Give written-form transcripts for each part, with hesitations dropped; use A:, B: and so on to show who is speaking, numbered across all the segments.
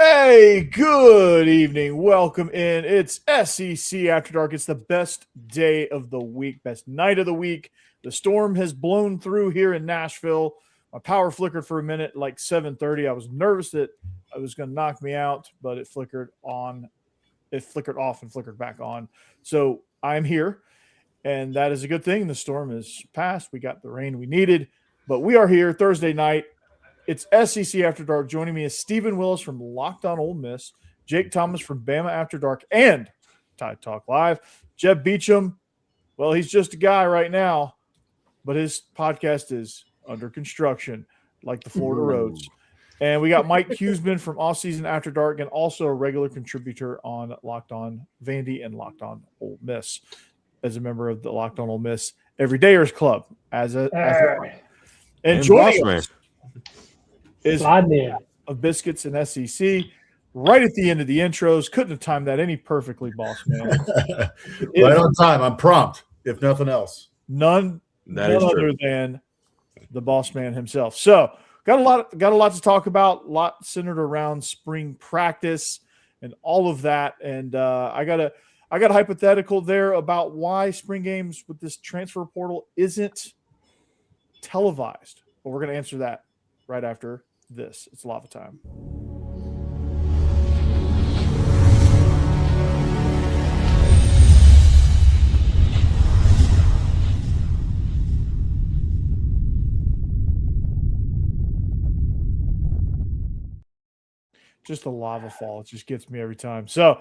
A: Hey, good evening. Welcome in. It's SEC After Dark. It's the best day of the week, best night of the week. The storm has blown through here in Nashville. My power flickered for a minute, like 7:30. I was nervous that it was going to knock me out, but it flickered on. It flickered off and flickered back on. So I'm here, and that is a good thing. The storm is past. We got the rain we needed, but we are here Thursday night. It's SEC After Dark. Joining me is Stephen Willis from Locked On Ole Miss, Jake Thomas from Bama After Dark, and Tide Talk Live. Jeb Beecham, well, he's just a guy right now, but his podcast is under construction, like the Florida Roads. And we got Mike Huseman from Off Season After Dark, and also a regular contributor on Locked On Vandy and Locked On Ole Miss, as a member of the Locked On Ole Miss Everydayers Club. And joining us is of Biscuits and SEC right at the end of the intros. Couldn't have timed that any perfectly, boss man.
B: Right on time. I'm prompt, if nothing else.
A: None other than the boss man himself. So got a lot to talk about, a lot centered around spring practice and all of that. And I got a hypothetical there about why spring games with this transfer portal isn't televised. But we're going to answer that right after this. It's lava time. Just a lava fall. It just gets me every time. So,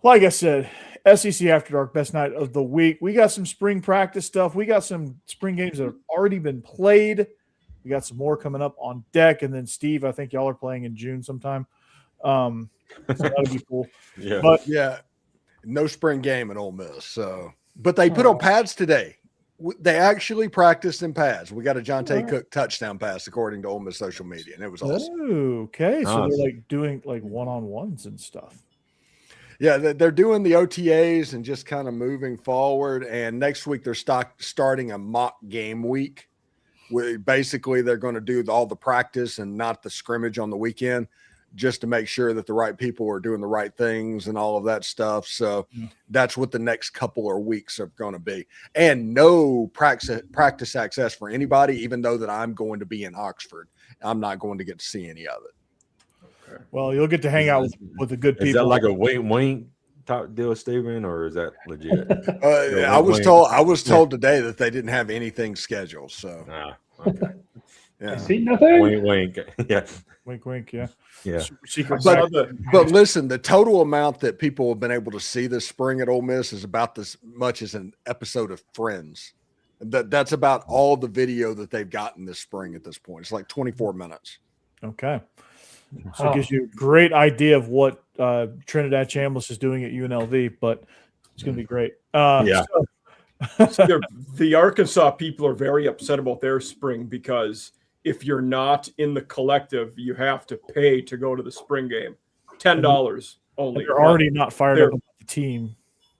A: like I said, SEC After Dark, best night of the week. We got some spring practice stuff. We got some spring games that have already been played. We got some more coming up on deck. And then, Steve, I think y'all are playing in June sometime. So that'll be cool.
C: Yeah.
A: But
D: No spring game at Ole Miss. So, but they put on pads today. They actually practiced in pads. We got a Jonte Cook touchdown pass, according to Ole Miss social media, and it was awesome.
A: Okay. So they're like doing like one-on-ones and stuff.
D: Yeah, they're doing the OTAs and just kind of moving forward. And next week they're starting a mock game week. Where basically they're going to do all the practice and not the scrimmage on the weekend, just to make sure that the right people are doing the right things and all of that stuff. So that's what the next couple of weeks are going to be. And no practice access for anybody, even though that I'm going to be in Oxford. I'm not going to get to see any of it.
A: Okay. Well, you'll get to hang out with the good people.
C: Is that like a wink type deal, Steven, or is that legit?
D: I was told today that they didn't have anything scheduled. So
C: okay.
B: Yeah. I see nothing.
C: Wink. Yeah.
A: Wink. Yeah.
C: Yeah.
A: Secret.
D: But listen, the total amount that people have been able to see this spring at Ole Miss is about as much as an episode of Friends. That's about all the video that they've gotten this spring at this point. It's like 24 minutes.
A: Okay. So it gives you a great idea of what Trinidad Chambliss is doing at UNLV, but it's going to be great.
E: So the Arkansas people are very upset about their spring because if you're not in the collective, you have to pay to go to the spring game. $10 only.
A: They're already not fired up about the team.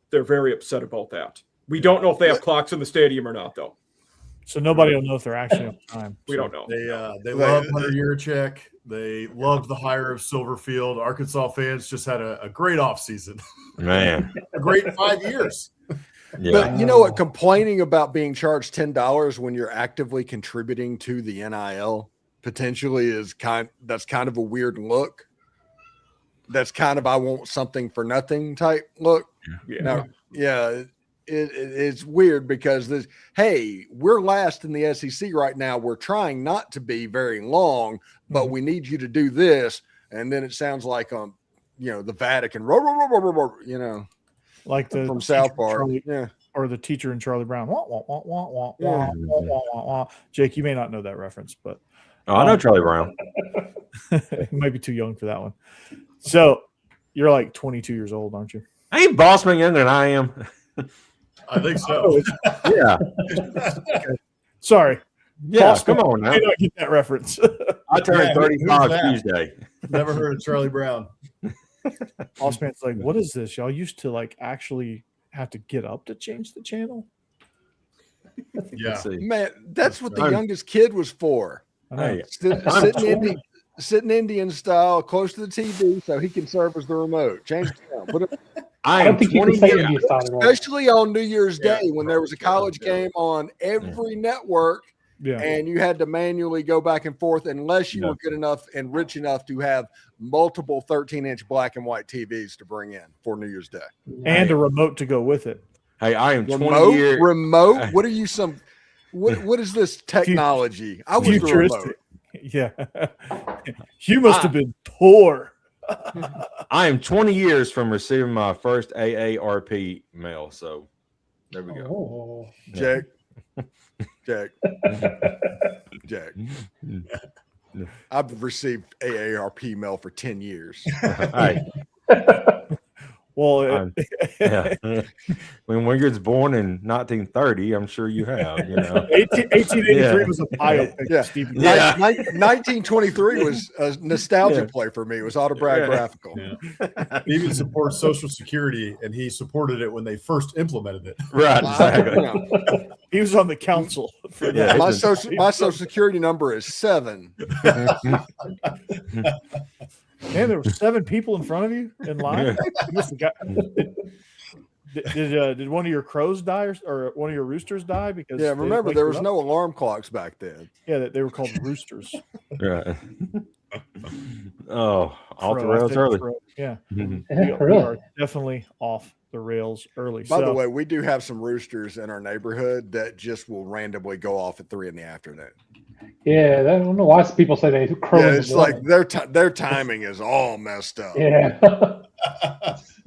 E: They're very upset about that. We don't know if they have clocks in the stadium or not, though.
A: So nobody will know if they're actually on time.
E: We don't know.
B: They love Hunter Yurachek. They loved the hire of Silverfield. Arkansas fans just had a great offseason.
C: Man.
B: A great 5 years.
C: Yeah.
D: But you know what? Complaining about being charged $10 when you're actively contributing to the NIL potentially that's kind of a weird look. That's kind of I want something for nothing type look.
E: Yeah.
D: It's weird because we're last in the SEC right now. We're trying not to be very long, but we need you to do this. And then it sounds like the Vatican,
A: like the
D: from South Park,
A: or the teacher in Charlie Brown. Wah, wah, wah, wah, wah, wah, wah, wah, wah, wah. Jake, you may not know that reference, but
C: I know Charlie Brown.
A: You might be too young for that one. So you're like 22 years old, aren't you?
C: Ain't Bossman younger than I am?
B: I think so.
C: Yeah.
A: Okay. Sorry.
C: Yeah, come on now.
A: I don't get that reference.
C: I turned 35 Tuesday.
B: Never heard of Charlie Brown.
A: Bossman's like, what is this? Y'all used to like actually have to get up to change the channel?
B: Yeah.
D: Man, that's what the youngest kid was for.
C: Hey,
D: Sitting sitting Indian style, close to the TV, so he can serve as the remote. Change it down. Put it,
C: I
F: I
C: am
F: don't think you can
C: 20
F: say
C: years.
F: Indian style anymore.
D: especially on New Year's
B: Yeah,
D: Day when there was a college game on every network,
A: Yeah.
D: and you had to manually go back and forth unless you
C: Yeah.
D: were good enough and rich enough to have multiple 13-inch black and white TVs to bring in for New Year's Day.
A: And a remote to go with it.
C: Hey, I am 20
D: Remote,
C: years.
D: remote. What are you? What is this technology? I was the remote.
A: Futuristic. Yeah. You must have been poor.
C: I am 20 years from receiving my first AARP mail. So there we go.
F: Oh.
D: Jack. Jack. Jack. I've received AARP mail for 10 years.
C: Hey,
A: Well,
C: yeah. When Wingert's born in 1930, I'm sure you have.
A: 1883
C: Yeah.
A: was a biopic.
D: Yeah.
A: Of Stephen
C: Yeah.
D: 1923 was a nostalgia
C: Yeah.
D: play for me. It was autobiographical.
B: Yeah. He even supports Social Security, and he supported it when they first implemented it.
C: Right, exactly.
D: Yeah.
A: He was on the council for
C: Yeah.
A: that.
D: My social security number is 7.
A: Man, there were 7 people in front of you in line.
C: Yeah.
A: You must have got. Did one of your crows die or one of your roosters die? Because
D: Yeah,
A: they
D: remember
A: wake
D: there
A: you
D: was
A: up?
D: no alarm clocks back then.
A: Yeah, they were called roosters.
C: Right. Oh, off the
A: Crow, I
C: rails
A: think
C: early.
A: crow. Yeah,
C: Mhm.
A: we
F: Really?
A: are definitely off the rails early.
D: By
A: so,
D: the way, we do have some roosters in our neighborhood that just will randomly go off at 3 p.m.
F: Yeah, I don't know why people say they crow.
D: Yeah,
F: in the
D: it's like
F: morning.
D: their timing is all messed up.
F: Yeah.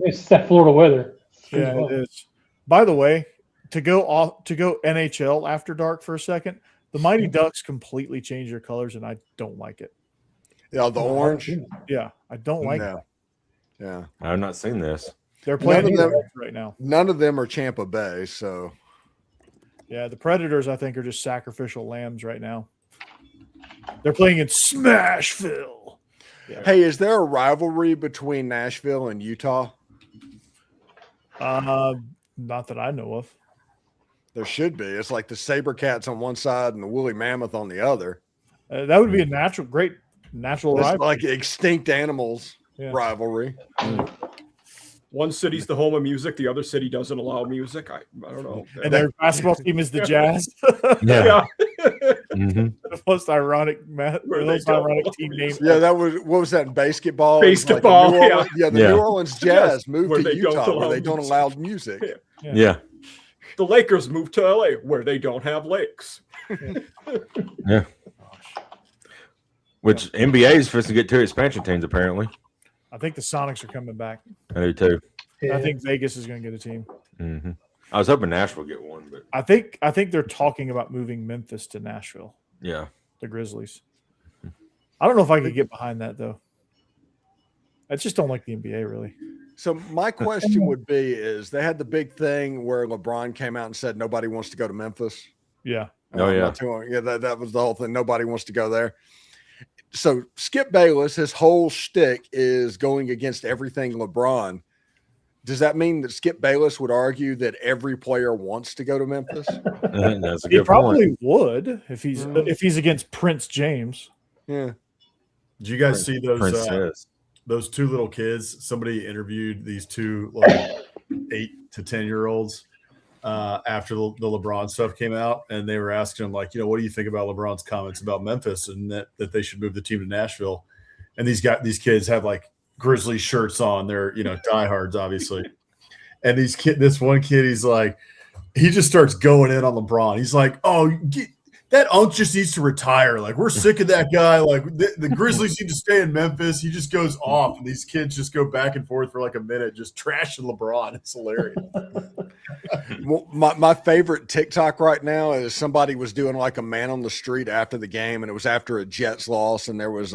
F: It's that Florida weather.
A: yeah, it is. By the way, to go NHL after dark for a second, the Mighty Ducks completely changed their colors, and I don't like it.
D: Yeah, the orange.
A: Yeah, I don't like
D: Yeah.
A: it.
D: Yeah.
C: I've not seen this.
A: They're playing
D: None of them-
A: the Reds right now.
D: None of them are Champa Bay, so
A: Yeah, the Predators, I think, are just sacrificial lambs right now. They're playing in Smashville. Yeah.
D: hey, is there a rivalry between Nashville and Utah?
A: Not that I know of.
D: There should be. It's like the Sabercats on one side and the Woolly Mammoth on the other.
A: That would be a great natural
D: It's
A: rivalry.
D: like extinct animals
A: Yeah.
D: rivalry.
E: One city's the home of music, the other city doesn't allow music. I don't know.
A: And their basketball team is the Jazz.
C: Yeah. Mhm.
A: The most ironic,
E: Where
A: the
E: they
A: most
E: go.
A: ironic team name.
D: Yeah, that was what was that in basketball?
E: Basketball,
D: New Orleans, the
C: Yeah.
D: New Orleans Jazz moved
E: where
D: to
E: they don't
D: Utah where
E: allow
D: they don't
E: music.
D: allow music.
E: Yeah.
C: Yeah.
E: The Lakers moved to LA where they don't have lakes.
C: Yeah. Which NBA is supposed to get 2 expansion teams, apparently.
A: I think the Sonics are coming back.
C: I do too.
A: I think Vegas is going to get a team.
C: Hmm. I was hoping Nashville get one, but
A: I think they're talking about moving Memphis to Nashville,
C: yeah.
A: the Grizzlies. I don't know if I could get behind that though. I just don't like the NBA really.
D: So my question would be: is they had the big thing where LeBron came out and said nobody wants to go to Memphis?
A: Yeah.
C: Oh, yeah.
D: That was the whole thing. Nobody wants to go there. So Skip Bayless, his whole shtick is going against everything LeBron. Does that mean that Skip Bayless would argue that every player wants to go to Memphis?
C: That's a
A: He
C: good
A: probably
C: point.
A: would if he's against Prince James.
D: Yeah.
B: Did you guys see
C: Princess.
B: those 2 little kids? Somebody interviewed these 2 like 8 to 10-year-olds after the LeBron stuff came out, and they were asking him like, what do you think about LeBron's comments about Memphis and that they should move the team to Nashville? And these kids have like Grizzlies shirts on. They're diehards, obviously. And this one kid, he just starts going in on LeBron. He's like, that unk just needs to retire. Like, we're sick of that guy. Like, the Grizzlies need to stay in Memphis. He just goes off, and these kids just go back and forth for like a minute, just trashing LeBron. It's hilarious.
D: Well, my favorite TikTok right now is somebody was doing like a man on the street after the game, and it was after a Jets loss, and there was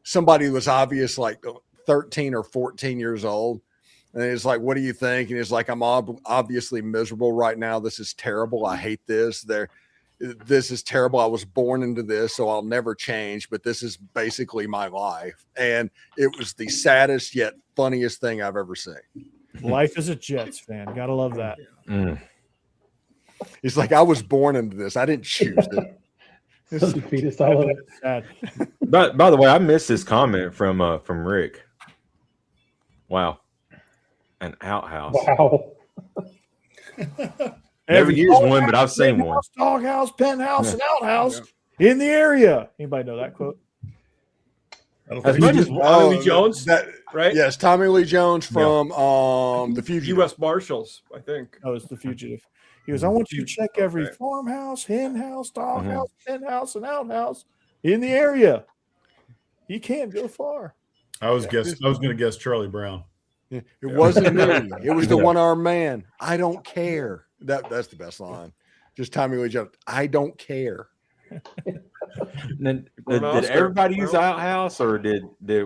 D: somebody who was obvious like 13 or 14 years old. And he's like, what do you think? And he's like, I'm obviously miserable right now. This is terrible. I hate this. This is terrible. I was born into this, so I'll never change, but this is basically my life. And it was the saddest yet funniest thing I've ever seen.
A: Life as a Jets fan. Gotta love that.
D: He's like, I was born into this. I didn't choose it.
F: So defeatist. I love it.
A: Sad.
C: But by the way, I missed this comment from Rick. Wow, an outhouse.
F: Wow.
C: Never used one, but I've seen one.
A: Doghouse, penthouse, and outhouse in the area. Anybody know that quote?
B: I don't
C: As
B: think
C: much
B: he
C: as
B: did.
E: Tommy Lee Jones, right?
D: Yes, Tommy Lee Jones from the Fugitive.
E: U.S. Marshals, I think.
A: Oh, it's the fugitive. He goes, I want you to check every farmhouse, hen house, doghouse, penthouse, and outhouse in the area. He can't go far.
B: I was going to guess Charlie Brown.
D: It wasn't me. It was the one-armed man. I don't care. That's the best line. Just Tommy Lee Jones. I don't care.
C: Did everybody use outhouse, or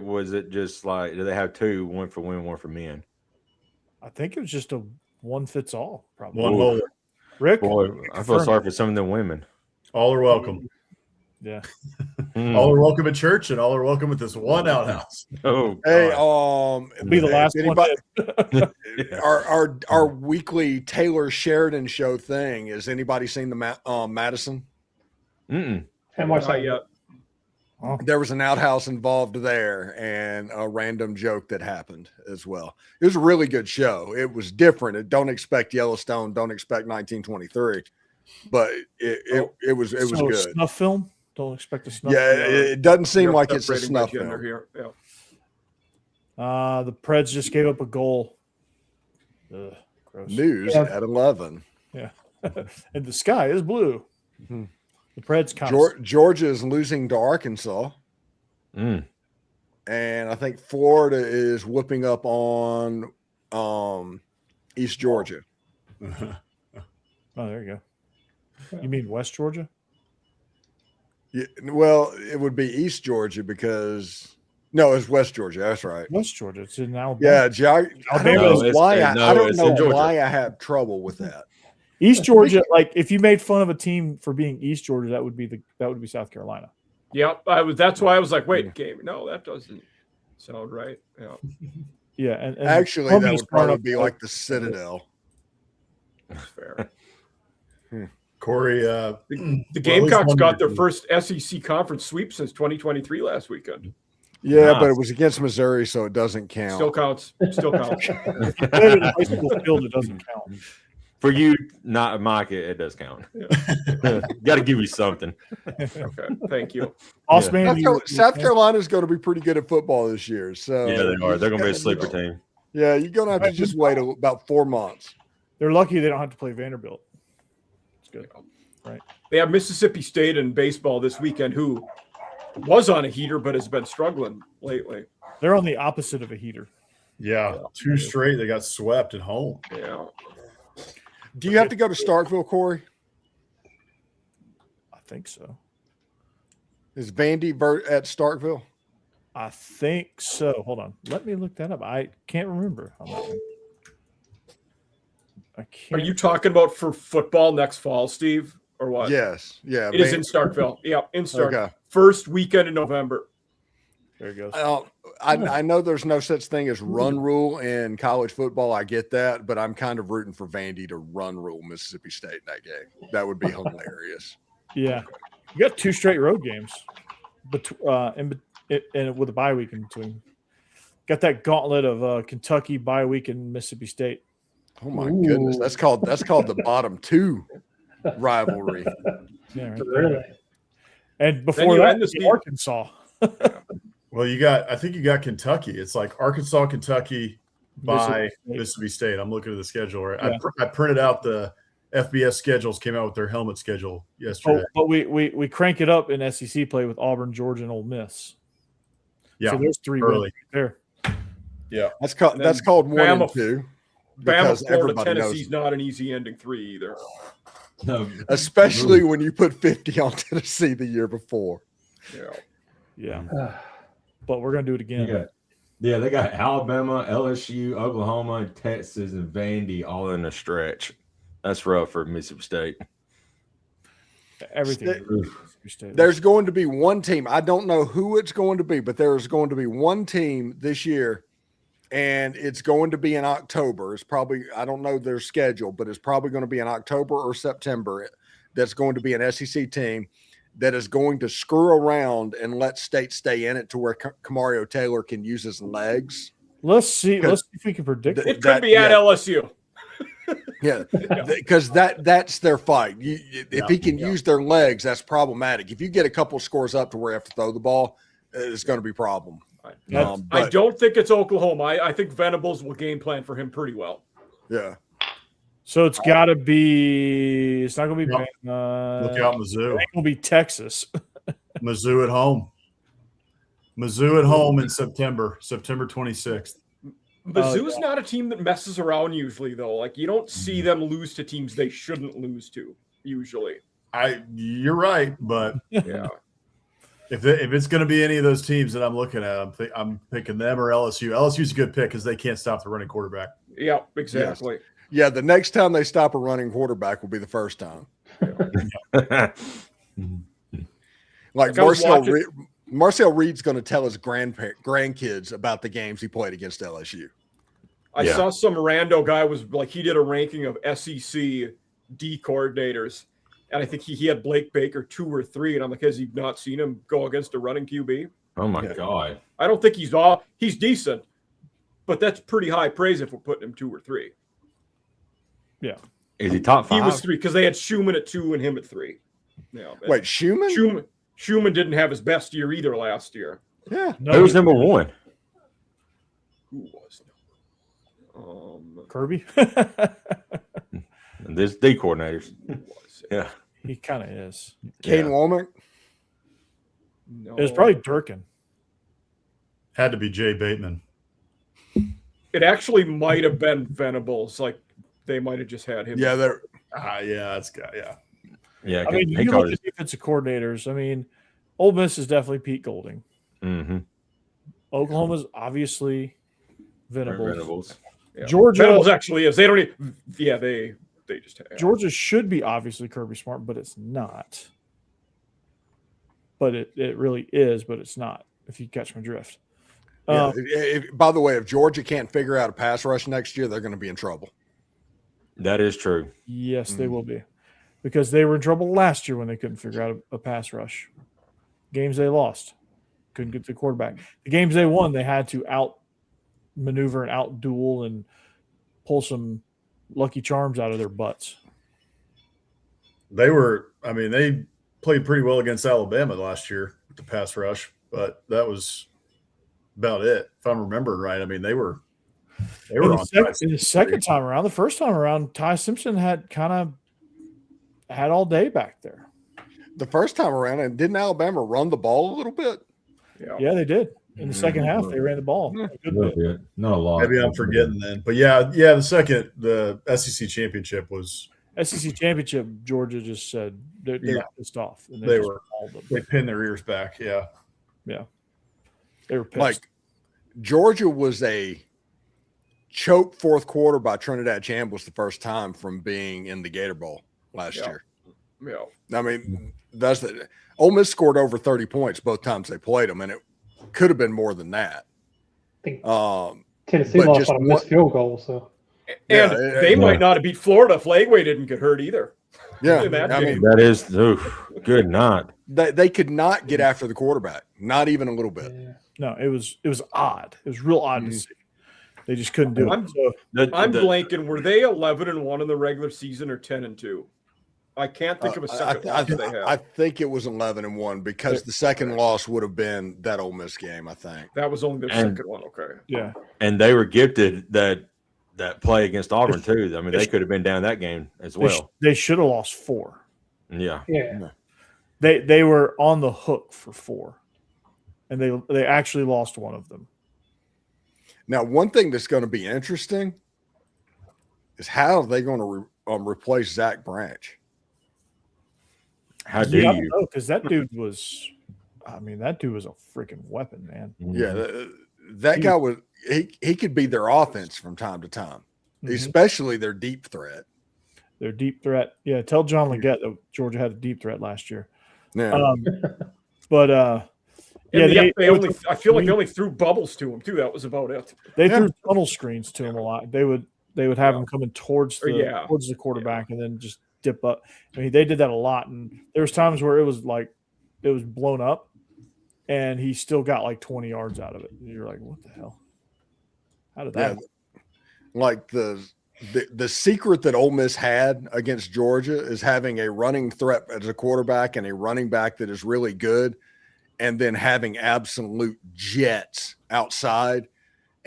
C: was it just like, did they have two, one for women, one for men?
A: I think it was just a one fits all, probably.
B: One hole.
A: Rick?
C: Boy, I feel sorry for some of them women.
B: All are welcome.
A: Yeah.
B: All are welcome at church, and all are welcome at this one outhouse.
C: Oh,
D: Hey,
A: It'll be the last
D: one. Our weekly Taylor Sheridan show thing. Has anybody seen the Madison?
C: Mm-mm.
F: And watch
E: Not
F: that.
E: yet.
D: There was an outhouse involved there, and a random joke that happened as well. It was a really good show. It was different. Don't expect Yellowstone. Don't expect 1923, but it was good.
A: Snuff film? Don't expect a snuff
D: Yeah,
A: film.
D: it doesn't seem like it's a
E: Separating by
D: snuff
E: gender
D: film.
E: here. Yeah.
A: The Preds just gave up a goal. Ugh, gross.
D: News
F: Yeah.
D: at 11.
A: Yeah. And the sky is blue.
D: Hmm.
A: The Preds kind of
D: Georgia is losing to Arkansas,
C: Mm.
D: and I think Florida is whooping up on East Georgia.
A: Oh, there you go. You mean West Georgia?
D: Yeah, well, it would be East Georgia because it's West Georgia. That's right.
A: West Georgia. It's in Alabama.
D: Yeah, I don't
C: No,
D: know
C: it's-
D: why
C: no,
D: I don't
C: it's
D: know
C: in Georgia.
D: why I have trouble with that.
A: East Georgia, like if you made fun of a team for being East Georgia, that would be South Carolina.
E: Yep. That's why I was like, wait, game. No, that doesn't sound right. Yeah.
A: Yeah, and
D: Actually, that
A: Columbia's
D: would
A: far
D: probably
A: enough
D: be
A: away.
D: like the Citadel.
E: That's fair.
B: Corey,
E: The
B: at least
E: Gamecocks
B: one
E: got their
B: team.
E: first SEC conference sweep since 2023 last weekend.
D: Yeah,
C: Nice.
D: but it was against Missouri, so it doesn't count.
E: Still counts. Still counts.
A: If you played in a high school field, it doesn't count.
C: For you, not Mike, it does count. Got to give you something.
E: Okay. Thank you.
A: Boss
C: Yeah.
A: man,
D: South Carolina's going to be pretty good at football this year. So
C: Yeah, they are. They're going to be a sleeper team.
D: Yeah, you're going to have to just wait about 4 months.
A: they're lucky they don't have to play Vanderbilt. It's good.
E: They have Mississippi State in baseball this weekend, who was on a heater but has been struggling lately.
A: They're on the opposite of a heater.
B: Yeah, 2 straight. They got swept at home.
E: Yeah.
D: Do you have to go to Starkville, Corey?
A: I think so.
D: Is Vandy at Starkville?
A: I think so. Hold on. Let me look that up. I can't remember on that one. I
E: Are
A: can't.
E: you talking about for football next fall, Steve, or what?
D: Yes. Yeah.
E: It is in Starkville. Yeah, in Starkville.
D: Okay.
E: First weekend in November.
A: There it goes.
D: I know there's no such thing as run rule in college football. I get that, but I'm kind of rooting for Vandy to run rule Mississippi State in that game. That would be hilarious.
A: Yeah. You got 2 straight road games, and with a bye week in between. Got that gauntlet of Kentucky bye week and Mississippi State.
D: Oh my goodness, that's called the bottom 2 rivalry.
A: Yeah, right there.
F: Really?
A: And
E: Then
A: before
E: you
A: that,
E: end the season.
A: Arkansas.
B: Well, I think you got Kentucky. It's like Arkansas, Kentucky by Mississippi State. I'm looking at the schedule. Right?
A: Yeah.
B: I printed out the FBS schedules, came out with their helmet schedule yesterday.
A: But we crank it up in SEC play with Auburn, Georgia, and Ole Miss.
B: Yeah,
A: So there's 3
B: early.
A: wins right there.
B: Yeah.
D: That's called 1 and 2.
E: Bama,
D: Because
E: Florida,
D: everybody knows,
E: Tennessee's not an easy ending 3 either.
D: especially when you put 50 on Tennessee the year before.
E: Yeah.
A: Yeah. But we're going to do it again.
C: They got Alabama, LSU, Oklahoma, Texas, and Vandy all in a stretch. That's rough for Mississippi State.
A: Everything.
D: There's going to be one team. I don't know who it's going to be, but there's going to be one team this year, and it's going to be in October. It's probably, I don't know their schedule, but it's probably going to be in October or September. That's going to be an SEC team. that is going to screw around and let State stay in it to where Kamario Taylor can use his legs.
A: Let's see if we can predict
E: It could be at LSU.
D: Yeah, because that's their fight. If he can use their legs, that's problematic. If you get a couple scores up to where you have to throw the ball, it's going to be a problem.
E: I don't think it's Oklahoma. I think Venables will game plan for him pretty well.
D: Yeah.
A: So it's got to be. It's not going to be.
B: Look out, Mizzou.
A: It's going to be Texas.
B: Mizzou at home. Mizzou at home in September 26th.
E: Mizzou's not a team that messes around usually, though. Like, you don't see them lose to teams they shouldn't lose to usually.
B: You're right, but
E: Yeah.
B: if it's going to be any of those teams that I'm looking at, I'm picking them or LSU. LSU's a good pick because they can't stop the running quarterback.
E: Yeah, exactly.
D: Yes. Yeah, the next time they stop a running quarterback will be the first time. Like Marcel Reed's going to tell his grandkids about the games he played against LSU.
E: I saw some rando guy was like, he did a ranking of SEC D coordinators, and I think he had Blake Baker 2 or 3, and I'm like, has he not seen him go against a running QB?
C: Oh my God.
E: I don't think he's decent, but that's pretty high praise if we're putting him 2 or 3.
A: Yeah.
C: Is he top 5?
E: He was 3 because they had Schumann at 2 and him at 3. Yeah.
D: Wait, Schumann?
E: Schumann didn't have his best year either last year.
D: Yeah.
C: Who was number 1?
E: Who was
A: Kirby.
C: There's D coordinators. Yeah.
A: He kind of is.
D: Kane Womack?
E: No.
A: It was probably Durkin.
B: Had to be Jay Bateman.
E: It actually might have been Venables. Like, they might have just had him.
D: Yeah, they're
B: that's guy. Yeah.
C: Yeah.
A: I mean, you look at defensive coordinators. I mean, Ole Miss is definitely Pete Golding.
C: Mm-hmm.
A: Oklahoma's obviously Venables.
E: Yeah.
A: Georgia
E: Venables actually is. They don't even, they just have.
A: Georgia should be obviously Kirby Smart, but it's not. But it really is, but it's not, if you catch my drift.
D: by the way, if Georgia can't figure out a pass rush next year, they're going to be in trouble.
C: That is true.
A: Yes, they will be. Because they were in trouble last year when they couldn't figure out a pass rush. Games they lost. Couldn't get the quarterback. The games they won, they had to out-maneuver and out-duel and pull some lucky charms out of their butts.
B: They played pretty well against Alabama last year with the pass rush, but that was about it. If I'm remembering right, I mean, they were on
A: the second time around. The first time around, Ty Simpson had all day back there.
D: The first time around, and didn't Alabama run the ball a little bit?
A: Yeah, they did. In the second half, they ran the ball.
G: A little bit. Not a lot.
B: Maybe I'm forgetting then. But the SEC championship was
A: SEC championship. Georgia just said they were pissed off. And
B: they pinned their ears back. Yeah.
A: They were pissed.
D: Like Georgia was a choked fourth quarter by Trinidad Chambliss the first time from being in the Gator Bowl last year.
E: Yeah.
D: I mean, Ole Miss scored over 30 points both times they played them, and it could have been more than that.
F: I think Tennessee lost on a missed field goal, so.
E: And they might not have beat Florida if Lagway didn't get hurt either.
D: Yeah,
E: I mean,
C: that is good. Not
D: they could not get after the quarterback, not even a little bit.
F: Yeah.
A: No, it was odd. It was real odd to see. They just couldn't do it. So,
E: I'm blanking. Were they 11-1 in the regular season or 10-2? I can't think of a second loss they had.
D: I think it was 11-1 because the second loss would have been that Ole Miss game. I think
E: that was only their second one. Okay.
A: Yeah,
C: and they were gifted that play against Auburn too. I mean, they could have been down that game as well.
A: They should have lost 4.
C: Yeah.
A: They were on the hook for 4, and they actually lost one of them.
D: Now, one thing that's going to be interesting is how are they going to replace Zach Branch?
C: How do you?
A: Because that dude was, a freaking weapon, man.
D: Yeah, that guy was. He could be their offense from time to time, especially their deep threat.
A: Their deep threat. Yeah, tell John Leggett that Georgia had a deep threat last year.
D: Yeah.
E: I feel like they only threw bubbles to him too. That was about it.
A: They threw tunnel screens to him a lot. They would have him coming towards the quarterback and then just dip up. I mean, they did that a lot, and there was times where it was like was blown up, and he still got like 20 yards out of it. And you're like, what the hell? How did that happen?
D: Like the secret that Ole Miss had against Georgia is having a running threat as a quarterback and a running back that is really good, and then having absolute jets outside.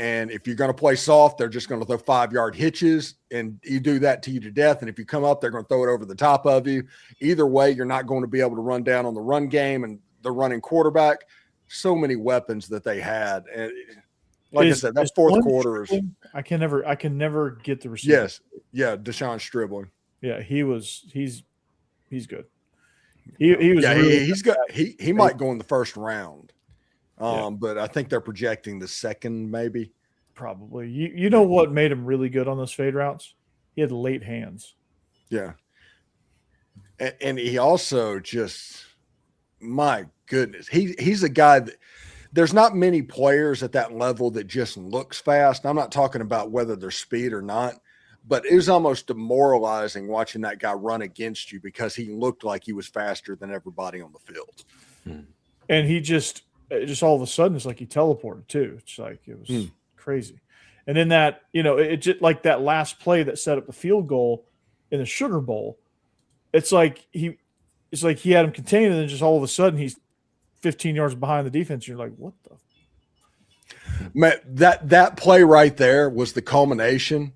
D: And if you're going to play soft, they're just going to throw 5-yard hitches, and you do that to you to death. And if you come up, they're going to throw it over the top of you. Either way, you're not going to be able to run down on the run game and the running quarterback. So many weapons that they had. And like I said, that fourth quarter is
A: I can never get the receiver.
D: yes. Yeah, Deshaun Stribling.
A: Yeah, he's good. He was
D: he's good. He might go in the first round. But I think they're projecting the second, maybe.
A: Probably. You know what made him really good on those fade routes? He had late hands.
D: Yeah. And he also just, my goodness, he's a guy that there's not many players at that level that just looks fast. I'm not talking about whether they're speed or not, but it was almost demoralizing watching that guy run against you because he looked like he was faster than everybody on the field.
A: And he just all of a sudden, it's like he teleported too. It's like it was crazy. And then that, it just like that last play that set up the field goal in the Sugar Bowl. It's like he had him contained, and then just all of a sudden he's 15 yards behind the defense. You're like, what the?
D: Man, that play right there was the culmination.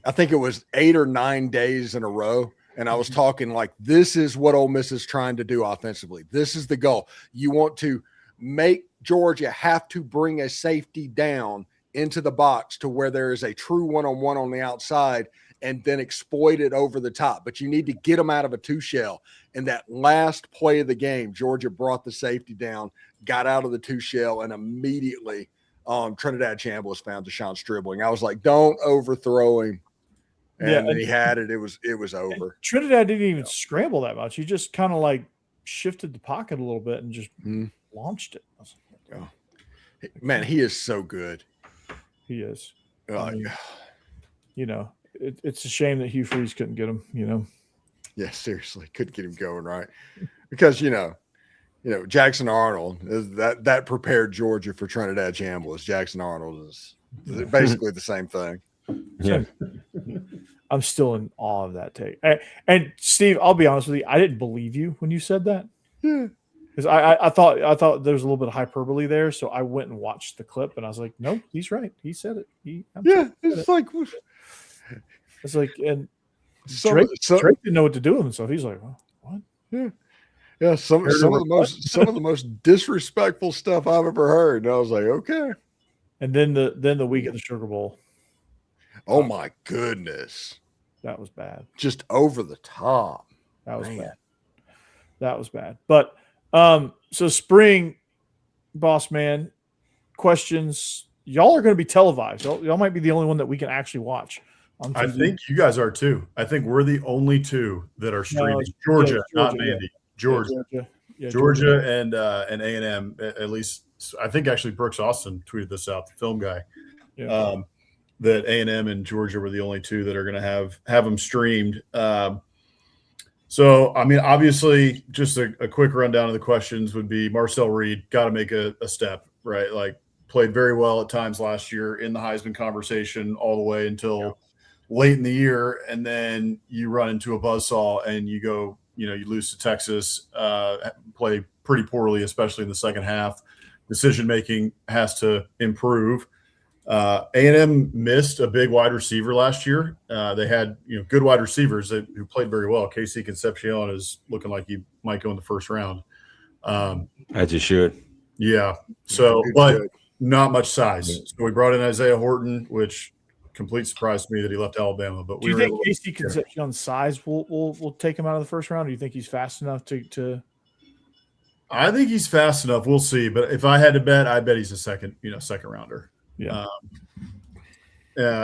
D: I think it was 8 or 9 days in a row. And I was talking like, this is what Ole Miss is trying to do offensively. This is the goal. You want to make Georgia have to bring a safety down into the box to where there is a true one-on-one on the outside and then exploit it over the top. But you need to get them out of a two shell. And that last play of the game, Georgia brought the safety down, got out of the two shell, and immediately Trinidad Chambliss found Deshaun Stribling. I was like, don't overthrow him. And then he had it. It was over.
A: Trinidad didn't even scramble that much. He just kind of like shifted the pocket a little bit and just launched it.
D: Man, he is so good.
A: He is. It's a shame that Hugh Freeze couldn't get him,
D: Yeah, seriously. Couldn't get him going, right? Because, Jackson Arnold, that prepared Georgia for Trinidad Chambliss. Jackson Arnold is basically the same thing.
C: Yeah.
A: I'm still in awe of that take. And Steve, I'll be honest with you, I didn't believe you when you said that.
D: Yeah.
A: Because I thought there was a little bit of hyperbole there, so I went and watched the clip, and I was like, "No, he's right. He said it."
D: It's like,
A: and Drake didn't know what to do with himself. He's like, "What?"
D: Yeah. Some of the most disrespectful stuff I've ever heard. And I was like, okay.
A: And then the week of the Sugar Bowl.
D: Oh my goodness,
A: that was bad.
D: Just over the top.
A: That was bad. That was bad. But so spring, boss man, questions. Y'all are going to be televised. Y'all might be the only one that we can actually watch.
B: I think you guys are too. I think we're the only two that are streaming. Georgia, not Mandy. Georgia. Georgia and A&M. At least I think actually Brooks Austin tweeted this out, the film guy.
A: Yeah.
B: That A&M and Georgia were the only two that are going to have them streamed. So, I mean, obviously, just a quick rundown of the questions would be Marcel Reed, got to make a step, right? Like, played very well at times last year in the Heisman conversation all the way until late in the year. And then you run into a buzzsaw and you go, you lose to Texas, play pretty poorly, especially in the second half. Decision-making has to improve. A&M missed a big wide receiver last year. They had good wide receivers who played very well. Casey Concepcion is looking like he might go in the first round.
C: As you should.
B: Yeah. So, but not much size. So we brought in Isaiah Horton, which complete surprise to me that he left Alabama. But
A: do you think Casey Concepcion's size will take him out of the first round? Or do you think he's fast enough to?
B: I think he's fast enough. We'll see. But if I had to bet, I bet he's a second rounder.
A: Yeah.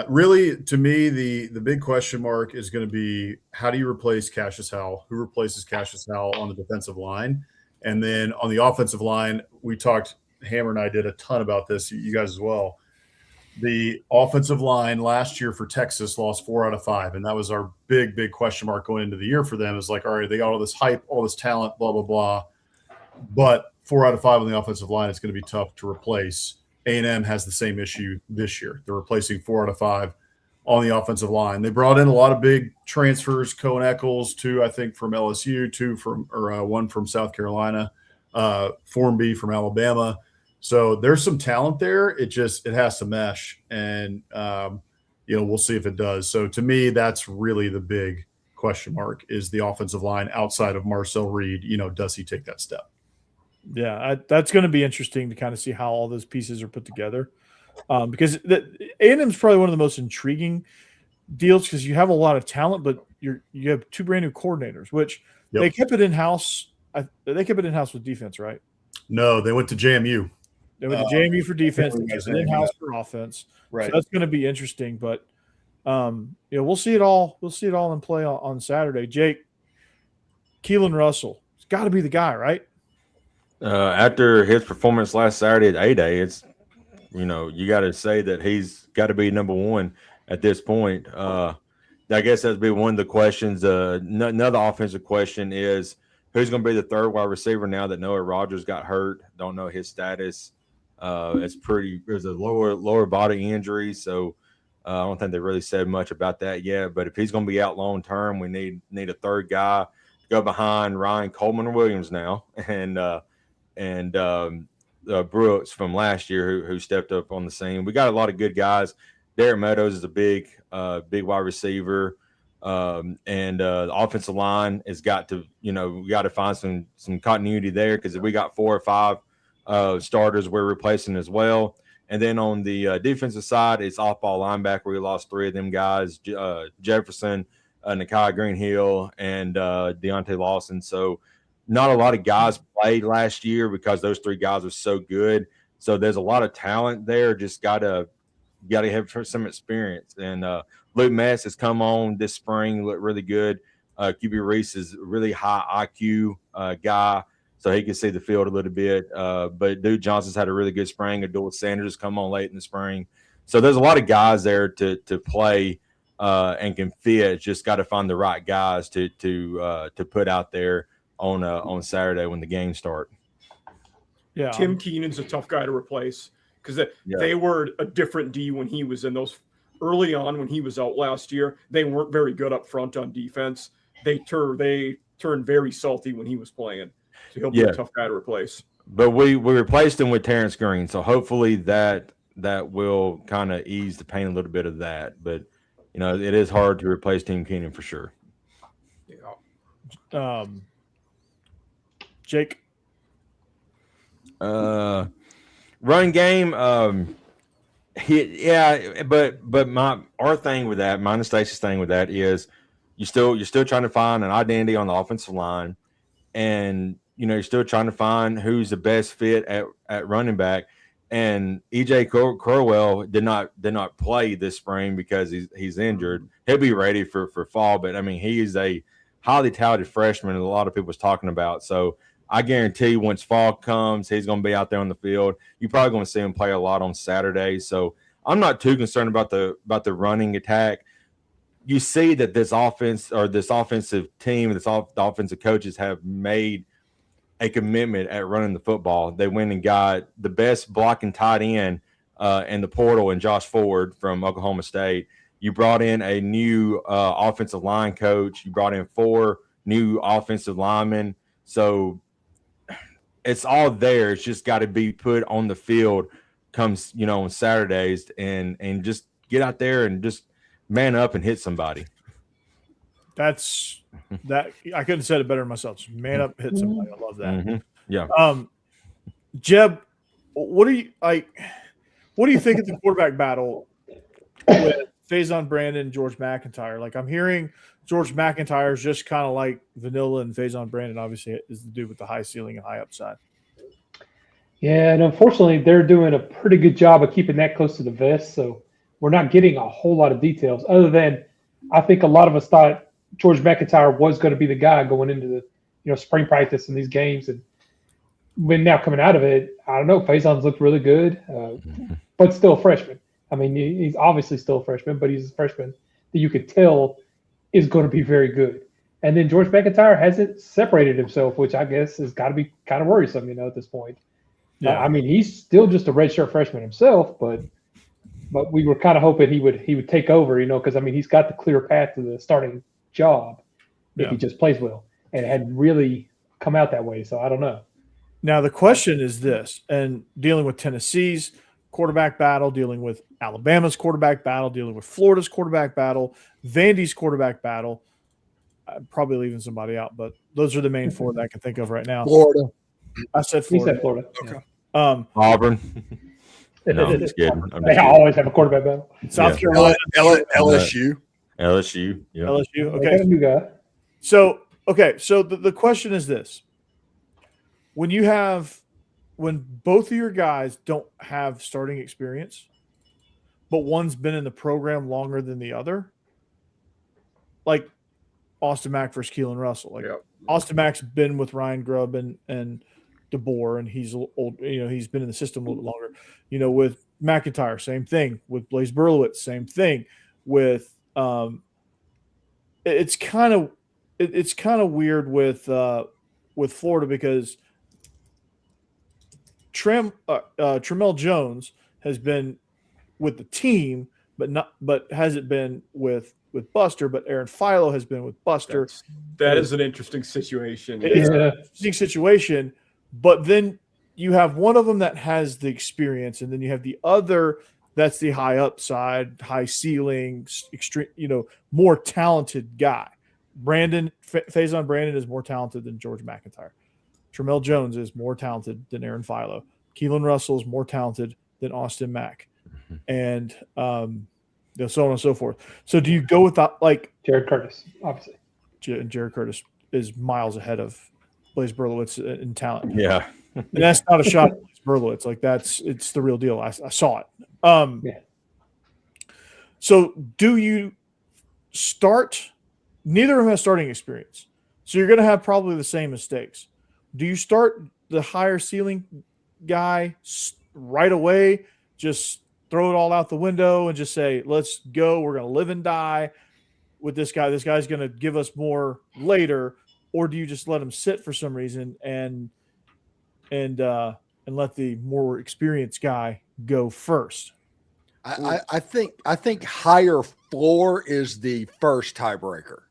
B: Really, to me, the big question mark is going to be how do you replace Cassius Howell? Who replaces Cassius Howell on the defensive line? And then on the offensive line, we talked, Hammer and I did a ton about this, you guys as well. The offensive line last year for Texas lost 4 out of 5, and that was our big question mark going into the year for them. Is like, all right, they got all this hype, all this talent, blah, blah, blah. but 4 out of 5 on the offensive line is going to be tough to replace. A&M has the same issue this year. They're replacing 4 out of 5 on the offensive line. They brought in a lot of big transfers, Cohen Eccles, 2, I think, from LSU, 1 from South Carolina, Formby from Alabama. So there's some talent there. It has to mesh, and we'll see if it does. So to me, that's really the big question mark is the offensive line outside of Marcel Reed. Does he take that step?
A: Yeah, that's going to be interesting to kind of see how all those pieces are put together, because A&M is probably one of the most intriguing deals because you have a lot of talent, but you have 2 brand new coordinators, which they kept it in house. They kept it in house with defense, right?
B: No, they went to JMU.
A: They went to JMU for defense. They kept it in house for offense.
B: Right.
A: So that's going to be interesting, but we'll see it all. We'll see it all in play on Saturday. Jake, Keelan Russell, it's got to be the guy, right?
C: After his performance last Saturday at A-Day, it's you got to say that he's got to be number 1 at this point. I guess that's been one of the questions. Another offensive question is who's going to be the 3rd wide receiver now that Noah Rogers got hurt. Don't know his status. There's a lower body injury, so I don't think they really said much about that yet. But if he's going to be out long term, we need a 3rd guy to go behind Ryan Coleman Williams now and Brooks from last year who stepped up on the scene. We got a lot of good guys. Derek Meadows is a big wide receiver. And the offensive line has got to, we got to find some continuity there because we got 4 or 5 starters we're replacing as well. And then on the defensive side, it's off-ball linebacker. We lost 3 of them guys, Jefferson, Nakai Greenhill, and Deontay Lawson. So not a lot of guys played last year because those 3 guys were so good. So there's a lot of talent there. Just got to have some experience. And Luke Mess has come on this spring, looked really good. QB Reese is a really high IQ guy, so he can see the field a little bit. But Duke Johnson's had a really good spring. Adore Sanders come on late in the spring. So there's a lot of guys there to play and can fit. Just got to find the right guys to put out there on Saturday when the games start.
A: Yeah,
E: Tim Keenan's a tough guy to replace because they were a different D when he was in those early on when he was out last year. They weren't very good up front on defense. They turned very salty when he was playing. So he'll be a tough guy to replace.
C: But we replaced him with Terrence Green, so hopefully that will kind of ease the pain a little bit of that. But it is hard to replace Tim Keenan for sure.
E: Yeah.
A: Jake.
C: Run game. But our thing with that, mine and Stacey's thing with that is you're still trying to find an identity on the offensive line, and you're still trying to find who's the best fit at running back. And EJ Corwell did not play this spring because he's injured. He'll be ready for fall, but I mean he is a highly talented freshman that a lot of people was talking about. So I guarantee once fall comes, he's going to be out there on the field. You're probably going to see him play a lot on Saturday. So I'm not too concerned about the running attack. You see that this offense or this offensive team, the offensive coaches have made a commitment at running the football. They went and got the best blocking tight end in the portal in Josh Ford from Oklahoma State. You brought in a new offensive line coach. You brought in 4 new offensive linemen. So it's all there. It's just got to be put on the field comes, on Saturdays and just get out there and just man up and hit somebody.
A: That's that. I couldn't have said it better myself. Just man up, hit somebody. I love that.
C: Mm-hmm. Yeah.
A: Jeb, what do you think of the quarterback battle with Faison Brandon and George McIntyre? Like I'm hearing George McIntyre is just kind of like vanilla, and Faison Brandon obviously is the dude with the high ceiling and high upside.
F: Yeah, and unfortunately, they're doing a pretty good job of keeping that close to the vest. So we're not getting a whole lot of details other than I think a lot of us thought George McIntyre was going to be the guy going into the spring practice in these games. And when now coming out of it, I don't know, Faison's looked really good, but still a freshman. I mean, he's obviously still a freshman, but he's a freshman that you could tell is going to be very good. And then George McIntyre hasn't separated himself, which I guess has got to be kind of worrisome, at this point.
A: Yeah.
F: I mean, he's still just a redshirt freshman himself, but we were kind of hoping he would take over, because I mean he's got the clear path to the starting job if he just plays well, and it hadn't really come out that way. So I don't know.
A: Now the question is this, and dealing with Tennessee's quarterback battle, dealing with Alabama's quarterback battle, dealing with Florida's quarterback battle, Vandy's quarterback battle. I'm probably leaving somebody out, but those are the main four that I can think of right now.
D: Florida.
A: I said
F: He
A: Florida.
F: said Florida.
A: Okay.
C: Auburn. No, I'm just kidding.
F: They always have a quarterback battle.
A: South Carolina,
D: LSU.
C: LSU. Yeah.
A: LSU.
F: They got
A: Okay.
F: a new guy.
A: So the question is this: when both of your guys don't have starting experience, but one's been in the program longer than the other, like Austin Mack versus Keelan Russell. Like Austin Mack's been with Ryan Grubb and DeBoer, and he's old. He's been in the system a little bit longer. With McIntyre, same thing. With Blaze Berlowitz, same thing. With it's kind of weird with Florida because Tramell Jones has been with the team, but hasn't been with Buster. But Aaron Philo has been with Buster.
E: That is an interesting situation.
A: It's an interesting situation, but then you have one of them that has the experience, and then you have the other that's the high upside, high ceiling, extreme, more talented guy. Faison Brandon is more talented than George McIntyre. Tramell Jones is more talented than Aaron Philo. Keelan Russell is more talented than Austin Mack, and so on and so forth. So do you go with that, like
F: Jared Curtis, obviously?
A: And Jared Curtis is miles ahead of Blaze Berlowitz in talent.
C: Yeah.
A: And that's not a shot at Blaze Berlowitz. Like it's the real deal. I saw it.
F: Yeah.
A: So do you start? Neither of them has starting experience, so you're going to have probably the same mistakes. Do you start the higher ceiling guy right away? Just throw it all out the window and just say, "Let's go. We're going to live and die with this guy. This guy's going to give us more later." Or do you just let him sit for some reason and let the more experienced guy go first?
D: I think higher floor is the first tiebreaker,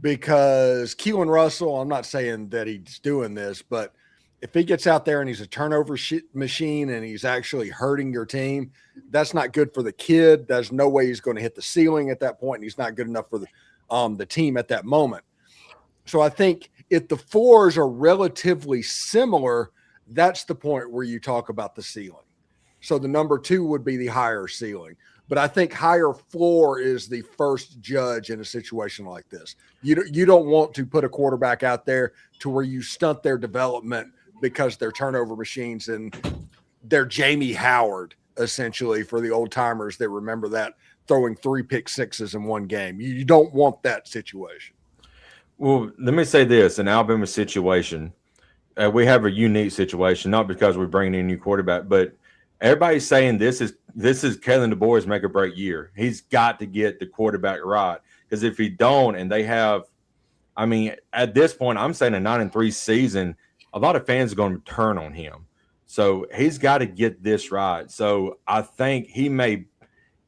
D: because Keelan Russell, I'm not saying that he's doing this, but if he gets out there and he's a turnover machine and he's actually hurting your team, that's not good for the kid. There's no way he's going to hit the ceiling at that point, and he's not good enough for the team at that moment. So I think if the floors are relatively similar, that's the point where you talk about the ceiling. So the number two would be the higher ceiling. But I think higher floor is the first judge in a situation like this. You don't want to put a quarterback out there to where you stunt their development because they're turnover machines and they're Jamie Howard, essentially, for the old timers that remember that, throwing 3 pick sixes in one game. You don't want that situation.
C: Well, let me say this: in Alabama's situation, we have a unique situation, not because we're bringing in a new quarterback, but everybody's saying this is Kalen DeBoer's make or break year. He's got to get the quarterback right, because if he don't, and they have, I mean, at this point, I'm saying a 9-3 season, a lot of fans are going to turn on him. So he's got to get this right. So I think he may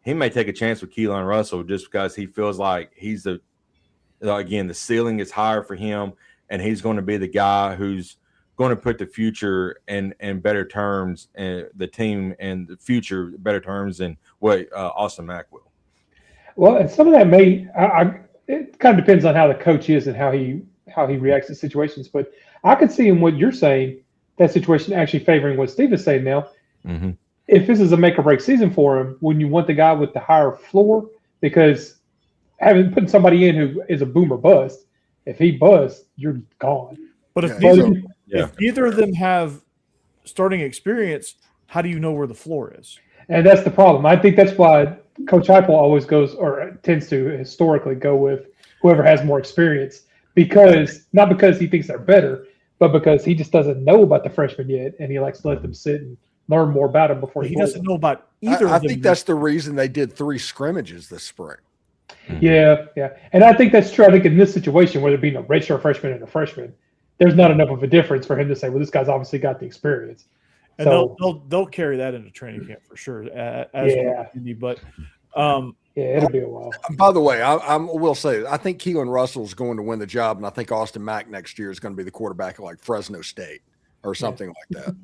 C: take a chance with Keelan Russell just because he feels like he's the ceiling is higher for him, and he's going to be the guy who's going to put the future in better terms, and the team and the future better terms than what Austin Mack will.
F: Well, and some of that it kind of depends on how the coach is and how he reacts to situations. But I could see in what you're saying, that situation actually favoring what Steve is saying now.
C: Mm-hmm.
F: If this is a make or break season for him, when you want the guy with the higher floor, because putting somebody in who is a boom or bust, if he busts, you're gone.
A: But if neither of them have starting experience, how do you know where the floor is?
F: And that's the problem. I think that's why Coach Heupel always goes, or tends to historically go with whoever has more experience, not because he thinks they're better, but because he just doesn't know about the freshmen yet, and he likes to let them sit and learn more about them before
A: he doesn't know about either.
D: I think that's the reason they did 3 scrimmages this spring.
F: Yeah, yeah. And I think that's true. I think in this situation, whether it being a redshirt freshman and a freshman, there's not enough of a difference for him to say, well, this guy's obviously got the experience.
A: And
F: So,
A: they'll carry that into training camp for sure.
F: Yeah.
A: But
F: yeah, it'll be a while.
D: By the way, I will say, I think Keelan Russell's going to win the job, and I think Austin Mack next year is going to be the quarterback at like Fresno State or something like that.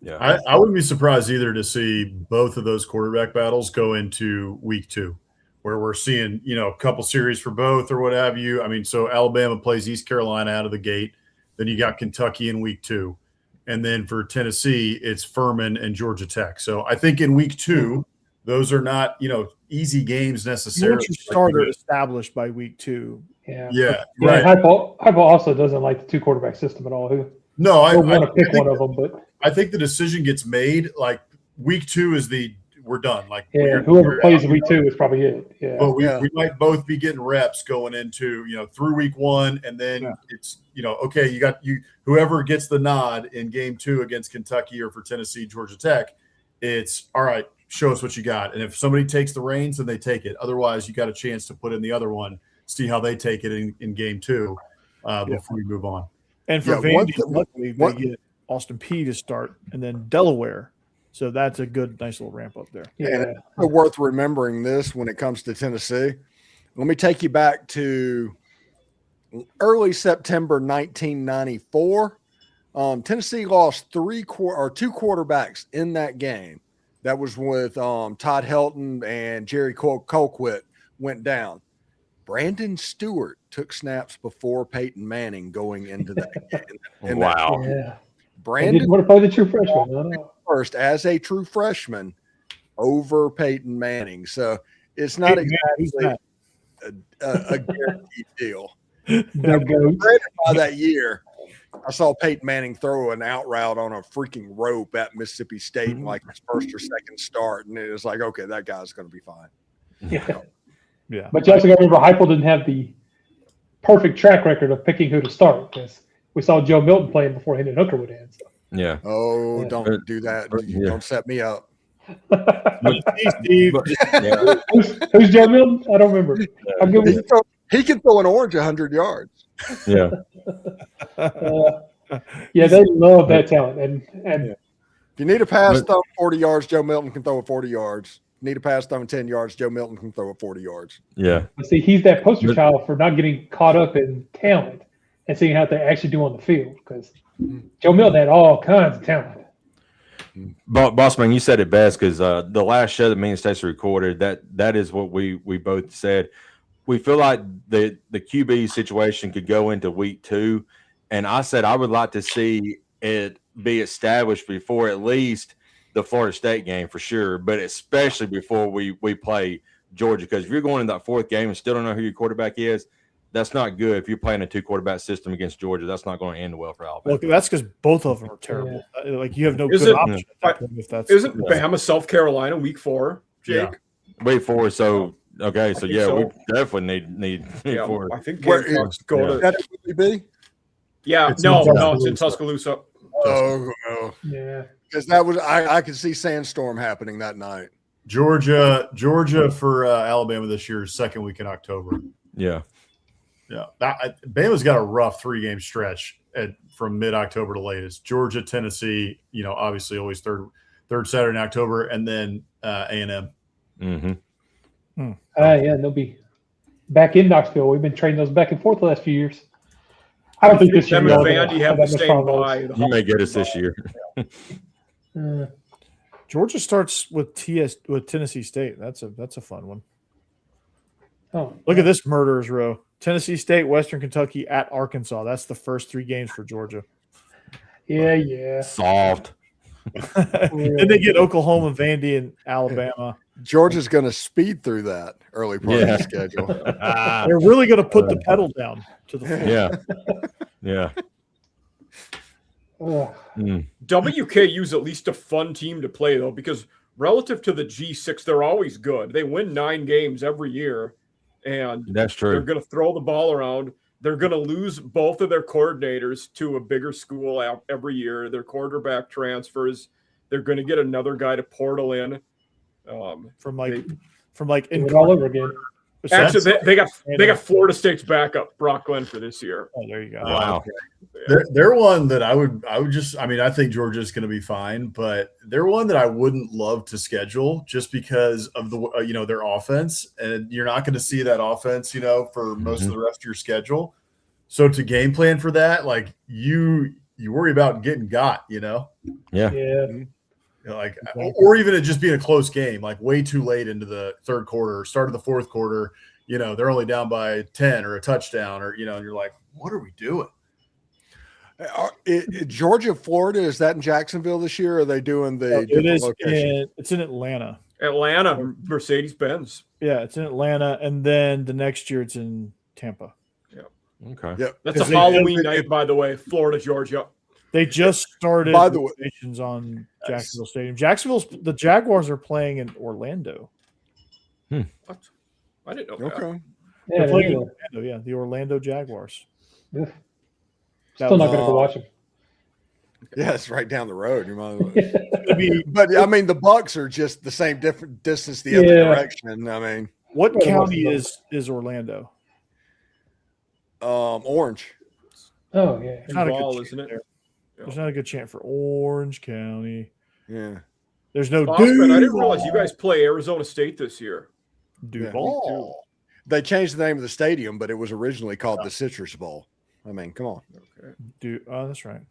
C: Yeah,
B: I wouldn't be surprised either to see both of those quarterback battles go into week 2, where we're seeing, a couple series for both or what have you. I mean, so Alabama plays East Carolina out of the gate. Then you got Kentucky in week 2. And then for Tennessee, it's Furman and Georgia Tech. So I think in week 2, those are not, easy games
A: you
B: necessarily.
A: want your starter established by week 2.
F: Yeah.
B: Yeah,
F: Yeah,
B: right.
F: Heupel also doesn't like the 2-quarterback system at all.
B: No, I
F: He'll want to pick
B: think,
F: one of them, but
B: I think the decision gets made like week 2 is we're done. Like
F: yeah, whoever plays week 2 is probably it. Yeah.
B: But we might both be getting reps going into, through week 1, and then it's, okay, whoever gets the nod in game 2 against Kentucky or for Tennessee, Georgia Tech, it's all right, show us what you got. And if somebody takes the reins, then they take it. Otherwise, you got a chance to put in the other one, see how they take it in game 2 before we move on.
A: And for Vandy, luckily, they get Austin Peay to start and then Delaware. So that's a nice little ramp up there.
F: Yeah.
D: And it's worth remembering this when it comes to Tennessee. Let me take you back to early September 1994. Tennessee lost 2 quarterbacks in that game. That was with Todd Helton and Jerry Colquitt went down. Brandon Stewart took snaps before Peyton Manning going into that game.
C: Wow.
F: Yeah.
D: Brandon
F: didn't want to play the true freshman. No.
D: first as a true freshman over Peyton Manning. So it's not exactly a guaranteed deal.
F: No goats.
D: By that year, I saw Peyton Manning throw an out route on a freaking rope at Mississippi State in like his first or second start. And it was like, okay, that guy's going to be fine.
F: Yeah.
A: Yeah.
F: But you also got to remember, Heupel didn't have the perfect track record of picking who to start because we saw Joe Milton playing before Hendon Hooker would in. So.
C: Yeah.
D: Oh, don't do that.
C: Yeah.
D: Don't set me up.
A: Steve.
C: Yeah.
F: Who's Joe Milton? I don't remember. I'm good with
D: He can throw an orange 100 yards.
C: Yeah.
F: yeah, they love that talent. And
D: If you need a pass throw 40 yards, Joe Milton can throw it 40 yards. Need a pass throw 10 yards, Joe Milton can throw it 40 yards.
C: Yeah.
F: see, he's that poster child for not getting caught up in talent and seeing how they actually do on the field because Joe Milton had all kinds of talent.
C: Bossman, you said it best because the last show that me and Stacey recorded, that is what we both said. We feel like the QB situation could go into week 2, and I said I would like to see it be established before at least the Florida State game for sure, but especially before we play Georgia, because if you're going in that 4th game and still don't know who your quarterback is, that's not good. If you're playing a 2-quarterback system against Georgia, that's not going to end well for Alabama.
A: Look, that's because both of them are terrible. Like you have no
E: Isn't-
A: good option at that point if that's
E: Isn't Bama South Carolina week 4, Jake?
C: Week 4, so okay, so
E: think
C: yeah,
E: so.
C: we definitely need
E: Yeah,
C: 4.
E: I think
D: Where
E: Gamecocks go
C: yeah.
E: to.
D: That be?
E: Yeah,
B: It's
E: no,
B: in
E: it's in
B: Tuscaloosa.
E: Tuscaloosa.
D: Oh,
F: Yeah.
D: because that was I could see sandstorm happening that night.
B: Georgia for Alabama this year, 2nd week in October.
C: Yeah.
B: Yeah, Bama's got a rough 3-game stretch from mid-October to latest. Georgia, Tennessee, obviously always third Saturday in October, and then A&M.
C: Mm-hmm.
F: Yeah, they'll be back in Knoxville. We've been trading those back and forth the last few years. I don't think this year.
E: Them and
F: y'all
E: Vandy have
F: that
E: the
F: much
E: same
F: problem.
E: bye.
C: You may get us this year.
A: Georgia starts with Tennessee State. That's a fun one.
F: Oh,
A: Look at this murderers row. Tennessee State, Western Kentucky at Arkansas. That's the first 3 games for Georgia.
F: yeah.
C: Soft.
A: Then they get Oklahoma, Vandy, and Alabama.
D: Georgia's going to speed through that early part of the schedule.
A: They're really going to put the pedal down to the floor.
C: Yeah.
E: WKU's at least a fun team to play, though, because relative to the G6, they're always good. They win 9 games every year, and
C: That's
E: they're
C: true.
E: going to throw the ball around. They're going to lose both of their coordinators to a bigger school every year. Their quarterback transfers. They're going to get another guy to portal in.
A: from like
F: Do it all over again.
E: Actually, they got Florida State's backup, Brock Glenn, for this year.
A: Oh, there you go.
C: Wow.
B: They're one that I would just, I mean, I think Georgia's going to be fine, but they're one that I wouldn't love to schedule just because of the, their offense. And you're not going to see that offense, for most of the rest of your schedule. So to game plan for that, like you worry about getting got,
C: Yeah.
A: Mm-hmm.
B: Or even it just being a close game, like way too late into the third quarter, start of the fourth quarter, they're only down by 10 or a touchdown or, and you're like, what are we doing?
D: Georgia, Florida, is that in Jacksonville this year? Or are they doing the different location?
A: It's in Atlanta.
E: Atlanta, Mercedes-Benz.
A: Yeah, it's in Atlanta, and then the next year it's in Tampa.
C: Okay.
D: Yep.
E: That's a Halloween night, by the way. Florida, Georgia.
A: They just started
D: By the way,
A: stations on Jacksonville Stadium. The Jaguars are playing in Orlando.
E: What? I didn't know that.
D: okay.
A: They're
F: Yeah,
A: playing in
F: they're-
A: Orlando, yeah, the Orlando Jaguars.
F: yeah.
A: That
F: Still not
A: was-
F: going to go watch them.
D: Yeah, it's right down the road. You might,
A: gonna be-
D: but I mean, the Bucks are just the same different distance the other
F: Yeah.
D: direction. I mean,
A: What
F: What
A: county
F: was
A: is Orlando?
D: Orange.
F: Oh, yeah.
A: There's not a
E: Duval,
A: good
E: isn't
A: chant
E: it?
A: there. There's not a good chant for Orange County.
D: Yeah.
A: There's no
E: Boston, I didn't
A: Duval.
E: realize you guys play Arizona State this year.
A: Duval.
D: They changed the name of the stadium, but it was originally called the Citrus Bowl. I mean, come on.
E: Okay.
A: Oh, that's right.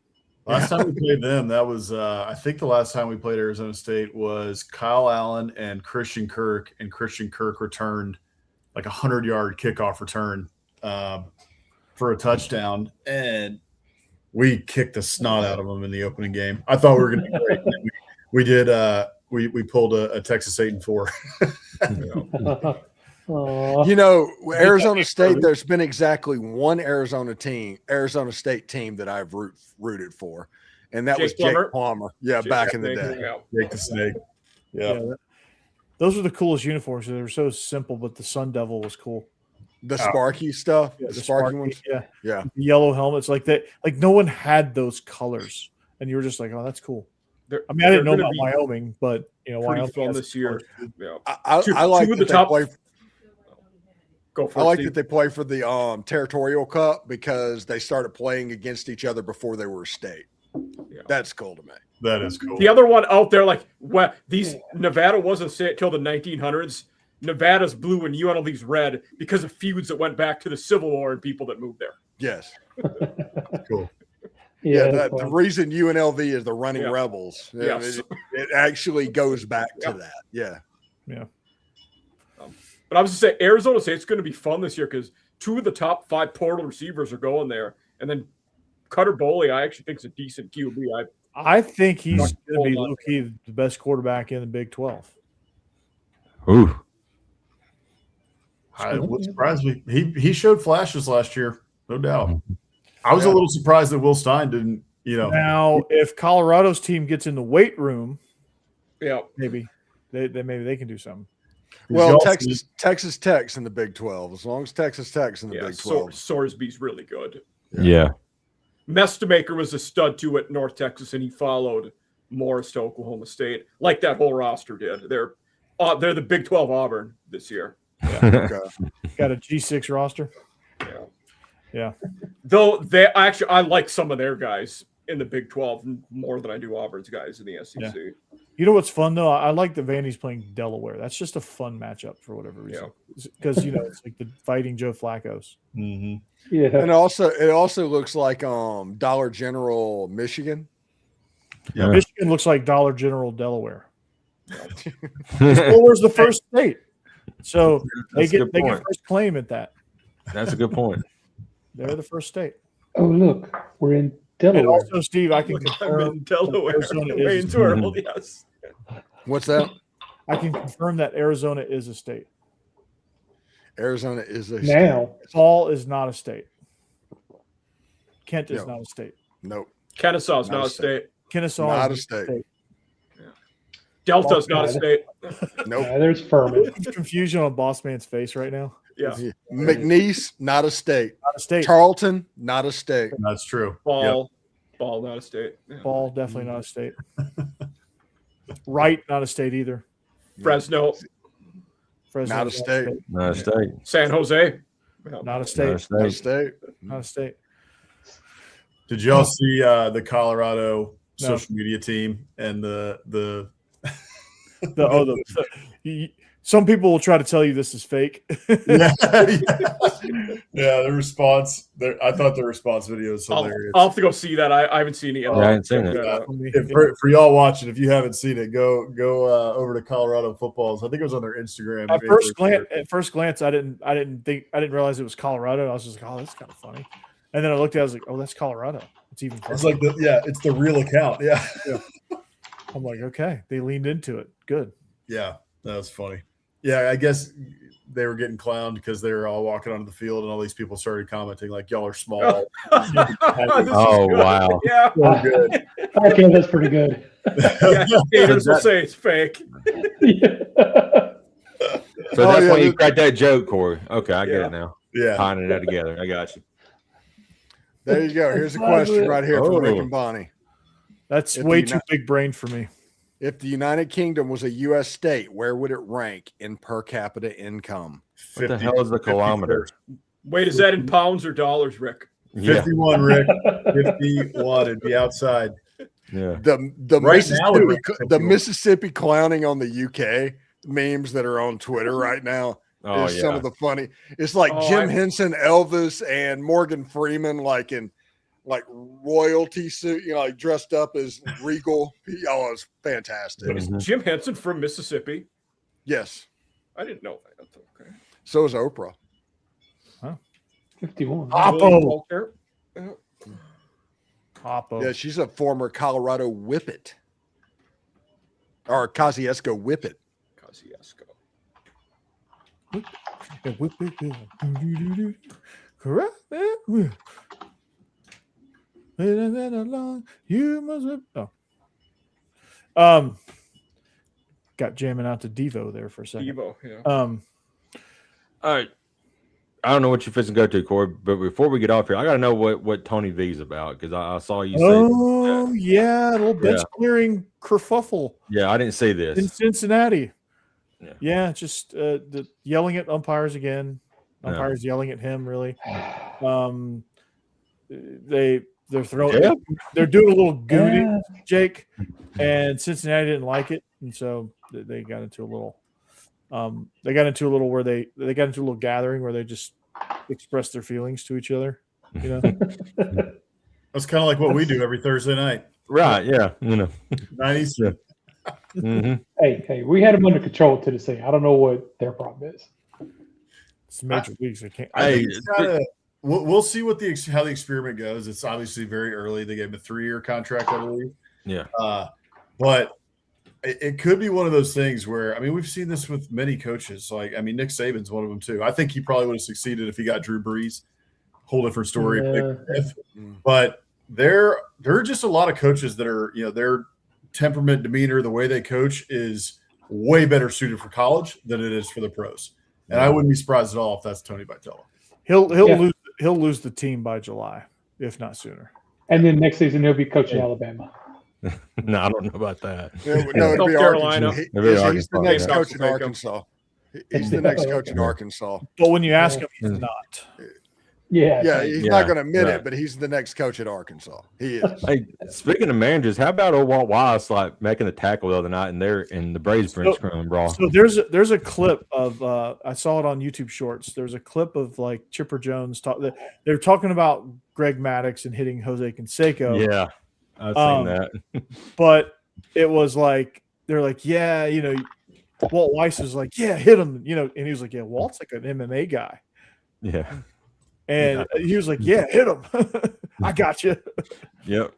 B: Last time we played them, that was I think the last time we played Arizona State was Kyle Allen and Christian Kirk, and Christian Kirk returned like 100-yard kickoff return for a touchdown, and we kicked the snot out of them in the opening game. I thought we were going to be great. We did. We pulled a Texas 8-4.
F: Aw.
D: Arizona State, there's been exactly one Arizona State team that I've rooted for, and that was
E: Jake
D: Jake Plummer. Yeah, back in the day.
E: Yeah.
B: Jake the Snake. Yeah.
A: Those were the coolest uniforms. They were so simple, but the Sun Devil was cool.
D: The Sparky stuff,
A: Yeah,
D: the Sparky ones.
A: Yeah.
D: Yeah.
A: The yellow helmets like that. Like no one had those colors, and you were just like, "Oh, that's cool." I mean, I didn't know
E: They're
A: about
E: gonna be
A: Wyoming, but
E: pretty
A: Wyoming
E: fun
A: has
E: this year.
A: colors.
E: Yeah.
D: I like
E: two of
D: that
E: the top.
D: they play.
E: Go for
D: I
E: it,
D: like
E: Steve.
D: that they play for the Territorial Cup because they started playing against each other before they were a state.
E: Yeah.
D: That's cool to me.
B: That is cool.
E: The other one out there, Nevada wasn't state till the 1900s. Nevada's blue and UNLV's red because of feuds that went back to the Civil War and people that moved there.
D: Yes.
B: Cool.
F: Yeah,
D: The reason UNLV is the Running
E: Yeah.
D: Rebels.
E: Yes.
D: It actually goes back to
E: Yeah.
D: that. Yeah.
E: But I was just saying, Arizona State's going to be fun this year because 2 of the top 5 portal receivers are going there, and then Cutter Boley, I actually think is a decent QB.
A: I think he's going to be
E: Hold on.
A: low-key the best quarterback in the Big 12.
C: Ooh.
B: I was surprised he showed flashes last year, no doubt. I was a little surprised that Will Stein didn't,
A: Now, if Colorado's team gets in the weight room,
E: Yeah,
A: maybe they can do something.
D: Well,
B: also-
D: Texas Tech's in the Big 12. As long as Texas Tech's in the
E: yeah.
D: Big 12.
E: Sorsby's really good.
C: Yeah.
E: Mestamaker was a stud too at North Texas, and he followed Morris to Oklahoma State, like that whole roster did. They're the Big 12 Auburn this year.
D: Okay.
A: Got a G6 roster. Yeah.
E: Though I like some of their guys in the Big 12 more than I do Auburn's guys in the SEC.
A: You know what's fun though? I like that Vandy's playing Delaware. That's just a fun matchup for whatever reason. Because it's like the fighting Joe Flacco's.
B: Mhm.
F: Yeah.
D: And it also looks like Dollar General, Michigan.
C: Yeah.
A: Michigan looks like Dollar General Delaware. Delaware's the first state, so they
C: That's a
A: get
C: good point.
A: first claim at that.
C: That's a good point.
A: They're the first state.
F: Oh, look, we're in
A: And
F: Delaware.
A: also, Steve, I can
E: I'm
A: confirm.
E: in Delaware.
A: Arizona is-
E: Wayne's World, yes.
D: What's that?
A: I can confirm that Arizona is a state.
D: Arizona is a
F: Now,
A: Paul is not a state. Kent is
D: Yeah.
A: not a state.
D: Nope.
E: Kennesaw's
D: Not
E: not
D: a
E: a state.
A: Kennesaw
D: Not
A: is
D: a state.
E: Delta's not a state.
D: Nope.
F: there's Furman.
A: Confusion on Boss Man's face right now.
E: Yeah.
D: McNeese, not a state.
A: Not a state.
D: Tarleton, not a state.
B: That's true.
E: Ball, not a state. Yeah.
A: Paul, definitely not a state. Wright, not a state either.
E: Fresno.
A: Fresno
D: Not a
A: is
D: state.
C: Not a state.
E: San Jose.
A: Not a state.
C: Not a state.
D: Not a state.
A: Not a state.
B: Did y'all see the Colorado
A: No.
B: social media team and the
A: Some people will try to tell you this is fake.
B: yeah, the response there, I thought the response video was hilarious.
E: I'll have to go see that. I haven't seen it yet.
C: Yeah, I haven't seen it.
B: For y'all watching, if you haven't seen it, go over to Colorado Footballs. I think it was on their Instagram.
A: At first glance, I didn't realize it was Colorado. I was just like, oh, that's kind of funny. And then I looked at it, I was like, oh, that's Colorado. It's even funny.
B: It's like it's the real account. Yeah.
A: I'm like, okay, they leaned into it. Good.
B: Yeah, that was funny. Yeah, I guess they were getting clowned because they were all walking onto the field and all these people started commenting like, y'all are small.
C: Oh, wow.
E: Yeah.
B: So good.
F: Okay, that's pretty good.
E: Yeah, haters will say it's fake.
C: So that's why you cracked that joke, Corey. Okay, I get
E: Yeah.
C: it now.
B: Yeah.
C: Tying it together. I got you.
D: There you go. Here's a question right here from Rick and Bonnie.
A: That's
D: If
A: way
D: the
A: too big brain for me.
D: If the United Kingdom was a U.S. state, where would it rank in per capita income?
C: What the hell is the kilometer?
E: Wait, is that in pounds or dollars, Rick?
C: Yeah.
B: 51, Rick. 51. It'd be outside.
C: Yeah.
D: The
B: Right now, it
D: Mississippi,
B: ranks
D: the
B: 51.
D: Mississippi clowning on the UK memes that are on Twitter right now
C: Oh,
D: is some
C: yeah.
D: of the funny. It's like
E: Oh,
D: Jim Henson, Elvis, and Morgan Freeman, like in like royalty suit, like dressed up as regal. Oh, it's fantastic.
E: Is Jim Henson from Mississippi?
D: Yes.
E: I didn't know that. Okay.
D: So is Oprah.
F: 51.
A: Oppo.
E: Walter.
A: Oppo.
D: Yeah, she's a former Colorado Whippet. Or Kosciuszko Whippet.
E: Kosciuszko.
A: You must have. Got jamming out to Devo there for a second.
E: Evo, yeah.
C: All right. I don't know what you're fixing to go to, Corey, but before we get off here, I got to know what Tony V's about because I saw you say.
A: Oh, yeah, a little bench clearing kerfuffle
C: Yeah, I didn't see
A: in
C: this.
A: Cincinnati.
C: Yeah.
A: Yeah, just the yelling at umpires again. Umpires yelling at him, really. They're throwing.
C: Yeah.
A: They're doing a little goody, Jake, and Cincinnati didn't like it, and so they got into a little. They got into a little where they got into a little gathering where they just expressed their feelings to each other. You know,
B: That's kind of like what we do every Thursday night.
C: Right. Yeah.
B: 90s.
C: Mm-hmm.
F: Hey, we had them under control to the thing. I don't know what their problem is.
A: it's major leagues. I can't.
B: I think it's gotta, we'll see what how the experiment goes. It's obviously very early. They gave him a 3-year contract, I believe.
C: Yeah.
B: But it could be one of those things where, I mean, we've seen this with many coaches. Like, I mean, Nick Saban's one of them too. I think he probably would have succeeded if he got Drew Brees. Whole different story. But there are just a lot of coaches that are, their temperament, demeanor, the way they coach is way better suited for college than it is for the pros. And I wouldn't be surprised at all if that's Tony Vitello.
A: He'll lose the team by July, if not sooner.
F: And then next season he'll be coaching Alabama.
C: No, I don't know about that.
D: No, it'd be
E: North Carolina.
D: Arkansas.
C: It'd be
D: He's the
C: Arkansas,
D: next
C: yeah.
D: coach in Arkansas. He's the next coach in Arkansas.
A: But when you ask him, he's not.
D: Yeah, he's not going to admit
C: right.
D: it, but he's the next coach at Arkansas. He is.
C: Hey, speaking of managers, how about old Walt Weiss like making the tackle the other night in the Braves bench scrum brawl?
A: So there's a clip of I saw it on YouTube Shorts. There's a clip of like Chipper Jones they're talking about Greg Maddux and hitting Jose Canseco.
C: Yeah, I've seen that.
A: But it was like they're like, yeah, Walt Weiss was like, yeah, hit him, and he was like, yeah, Walt's like an MMA guy.
C: Yeah.
A: And he was like, yeah, hit him. I got you.
C: Yep.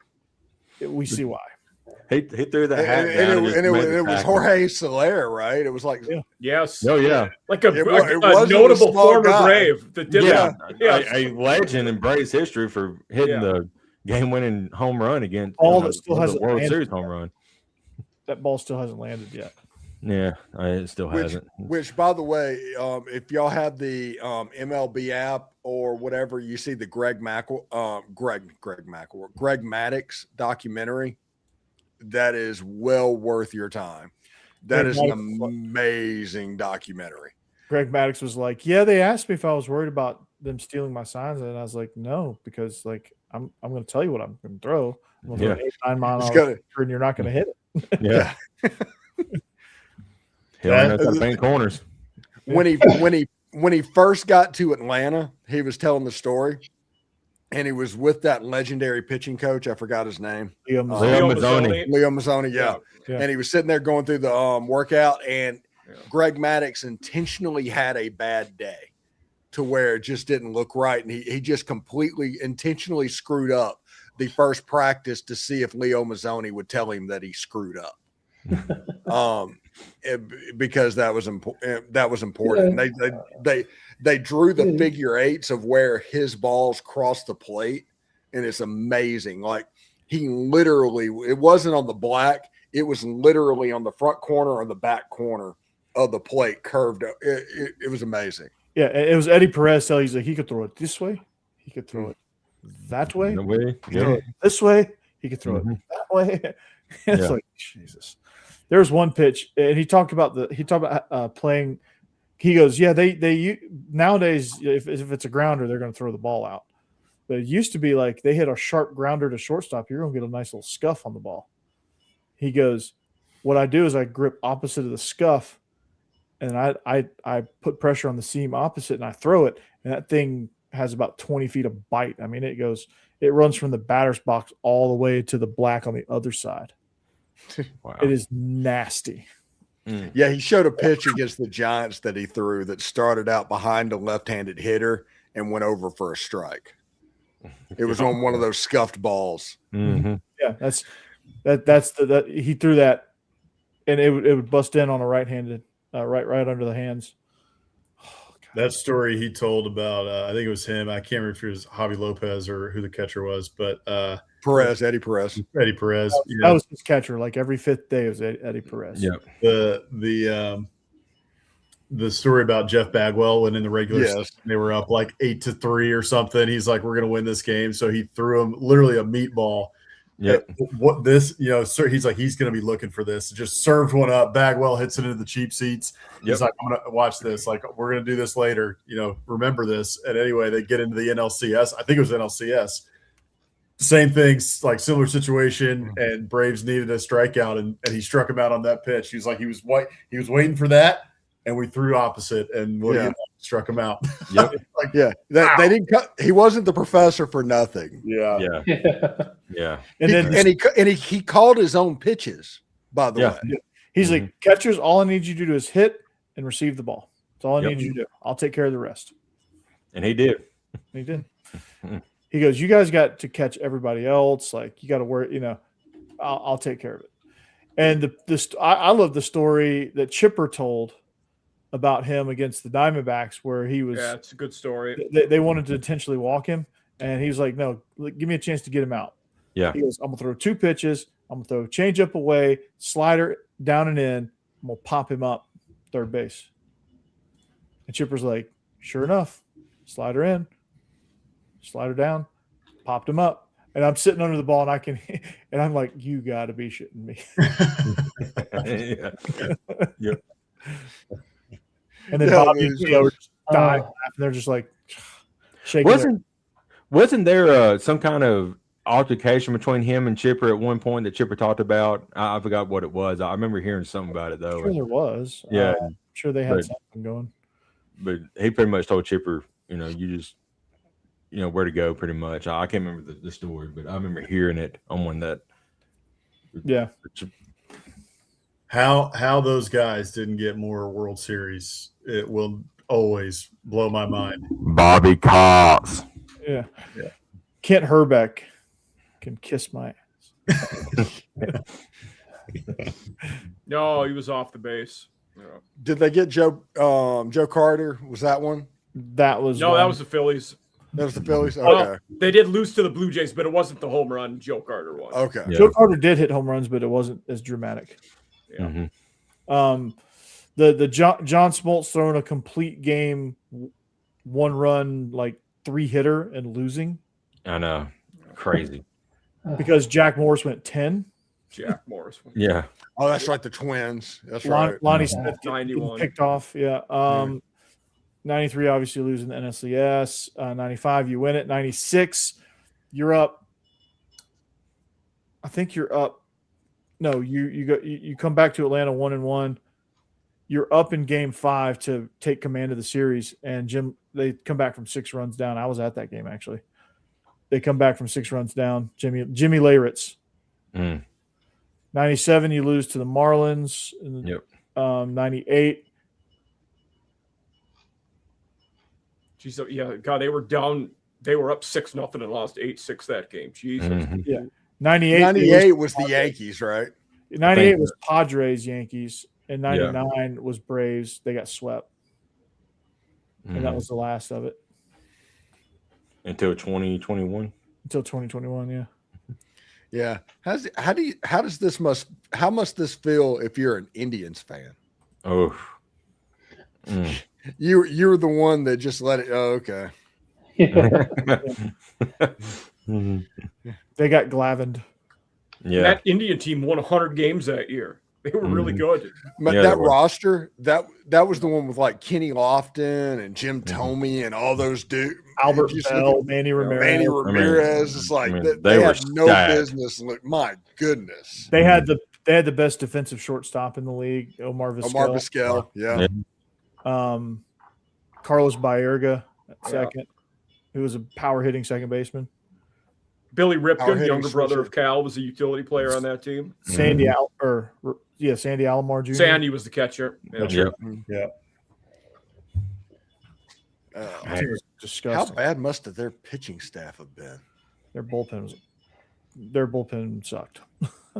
A: We see why.
C: He threw the hat
D: And
C: down
D: it was Jorge Soler, right? It was like,
E: Yes.
C: Oh yeah,
E: Like a
D: wasn't a
E: notable
D: small
E: former
D: guy.
E: Brave that did that. Yeah.
C: A legend in Braves history for hitting the game-winning home run against
A: Ball that still hasn't
C: World
A: landed
C: Series
A: yet.
C: home run.
A: That ball still hasn't landed yet.
C: Yeah, it still hasn't.
D: which, by the way, if y'all have the MLB app or whatever, you see the Greg Maddux documentary. That is well worth your time. That is an amazing documentary.
A: Greg Maddox was like, "Yeah, they asked me if I was worried about them stealing my signs," and I was like, "No, because like I'm going to tell you what I'm going to throw. I'm going to throw an 8-9 mile an hour, and you're not going to hit it."
C: Yeah. He only knows how to paint corners.
D: When he first got to Atlanta, he was telling the story, and he was with that legendary pitching coach. I forgot his name.
C: Leo Mazzoni.
D: Leo Mazzoni, yeah.
A: Yeah.
D: And he was sitting there going through the workout, and Greg Maddox intentionally had a bad day to where it just didn't look right, and he just completely intentionally screwed up the first practice to see if Leo Mazzoni would tell him that he screwed up. Because that was important.
F: Yeah.
D: They drew the figure eights of where his balls crossed the plate, and it's amazing. Like he literally, it wasn't on the black, it was literally on the front corner or the back corner of the plate, curved. It was amazing.
A: Yeah, it was Eddie Perez telling you, he could throw it this way, he could throw it that way,
C: No way.
A: he could throw it this way, he could throw it that way. It's like Jesus. There's one pitch, and he talked about playing. He goes, yeah, they nowadays if it's a grounder, they're going to throw the ball out. But it used to be like they hit a sharp grounder to shortstop, you're going to get a nice little scuff on the ball. He goes, what I do is I grip opposite of the scuff, and I put pressure on the seam opposite, and I throw it, and that thing has about 20 feet of bite. I mean, it runs from the batter's box all the way to the black on the other side.
C: Wow.
A: It is nasty.
D: Yeah, he showed a pitch against the Giants that he threw that started out behind a left-handed hitter and went over for a strike. It was on one of those scuffed balls.
C: Mm-hmm.
A: Yeah, that's he threw that, and it would bust in on a right-handed, right under the hands.
B: That story he told about, I think it was him. I can't remember if it was Javi Lopez or who the catcher was, but
D: Eddie Perez.
B: Eddie Perez.
A: That was his catcher. Like every fifth day, it was Eddie Perez.
C: Yep.
B: The story about Jeff Bagwell when in the regular season they were up like 8-3 or something. He's like, "We're going to win this game," so he threw him literally a meatball.
C: Yeah.
B: What this, sir, he's like, he's going to be looking for this. Just served one up. Bagwell hits it into the cheap seats. He's like, "I'm going to watch this. Like, we're going to do this later. Remember this." And anyway, they get into the NLCS. I think it was NLCS. Same things, like similar situation. And Braves needed a strikeout, and he struck him out on that pitch. He was like, he was waiting for that, and we threw opposite, and struck him out.
C: Yep.
D: They didn't cut. He wasn't the professor for nothing.
C: Yeah.
A: And
D: he called his own pitches, by the way.
A: He's like, "Catchers, all I need you to do is hit and receive the ball. That's all I need you to do. I'll take care of the rest." And
C: he did.
A: He goes, "You guys got to catch everybody else. Like, you got to worry. I'll take care of it." And I love the story that Chipper told about him against the Diamondbacks, where he was.
E: Yeah, it's a good story.
A: They wanted to intentionally walk him, and he was like, "No, give me a chance to get him out."
C: Yeah.
A: He goes, "I'm gonna throw 2 pitches. I'm gonna throw change up away, slider down and in. I'm gonna pop him up third base." And Chipper's like, "Sure enough, slider in, slider down, popped him up." And I'm sitting under the ball, and and I'm like, "You got to be shitting me."
C: Yep.
A: And then Bobby and Theo were just dying laughing. They're just like shaking.
C: Wasn't there some kind of altercation between him and Chipper at one point that Chipper talked about? I forgot what it was. I remember hearing something about it though.
A: I'm sure there was.
C: Yeah,
A: I'm sure they had something going.
C: But he pretty much told Chipper, you just, where to go. Pretty much. I can't remember the story, but I remember hearing it on one that.
A: Yeah.
B: How those guys didn't get more World Series, it will always blow my mind.
C: Bobby Cox.
A: Yeah. Kent Herbeck can kiss my ass.
E: No, he was off the base.
D: Did they get Joe Carter? Was that one?
A: That was
E: that was the Phillies.
D: That was the Phillies. Okay.
E: Well, they did lose to the Blue Jays, but it wasn't the home run Joe Carter won.
D: Okay.
C: Yeah.
A: Joe Carter did hit home runs, but it wasn't as dramatic.
E: Yeah.
C: Mm-hmm.
A: The John Smoltz throwing a complete game, 1-run, like 3-hitter and losing.
C: I know. Crazy.
A: Because Jack Morris went 10.
E: Jack Morris.
C: Yeah.
D: Oh, that's right. The Twins. That's right.
A: Lonnie Smith
E: 91
A: picked off. Yeah. 93, obviously losing the NLCS. 95, you win it. 96, you're up. I think you're up. No, you come back to Atlanta 1-1. You're up in game 5 to take command of the series, and they come back from 6 runs down. I was at that game actually. They come back from 6 runs down. Jimmy Leyritz. 97, you lose to the Marlins.
C: Yep.
A: 98.
E: Geez, yeah, God, they were down. They were up 6-0 and lost 8-6 that game. Jesus.
A: Yeah. 98.
D: 98 was the Yankees, right?
A: 98 was Padres, Yankees, and 99 was Braves. They got swept, and that was the last of it
C: until 2021.
A: Until 2021, yeah.
D: Yeah. How must this feel if you're an Indians fan?
C: Oh.
D: You're the one that just let it. Oh, okay.
A: They got glavened.
C: Yeah.
E: That Indian team won 100 games that year. They were really good.
D: But
C: Yeah,
D: that roster, that was the one with like Kenny Lofton and Jim Tomey and all those dudes.
A: Albert Bell, Manny
D: Ramirez. It's like they had no business. Look, my goodness.
A: They had the best defensive shortstop in the league, Omar Vizquel.
D: Yeah.
A: Carlos Baerga at second, who was a power hitting second baseman.
E: Billy Ripken, younger brother of Cal, was a utility player on that team.
A: Sandy Alomar Jr.
E: Sandy was the catcher.
B: Yeah.
A: It was disgusting.
D: How bad must their pitching staff have been?
A: Their bullpen sucked.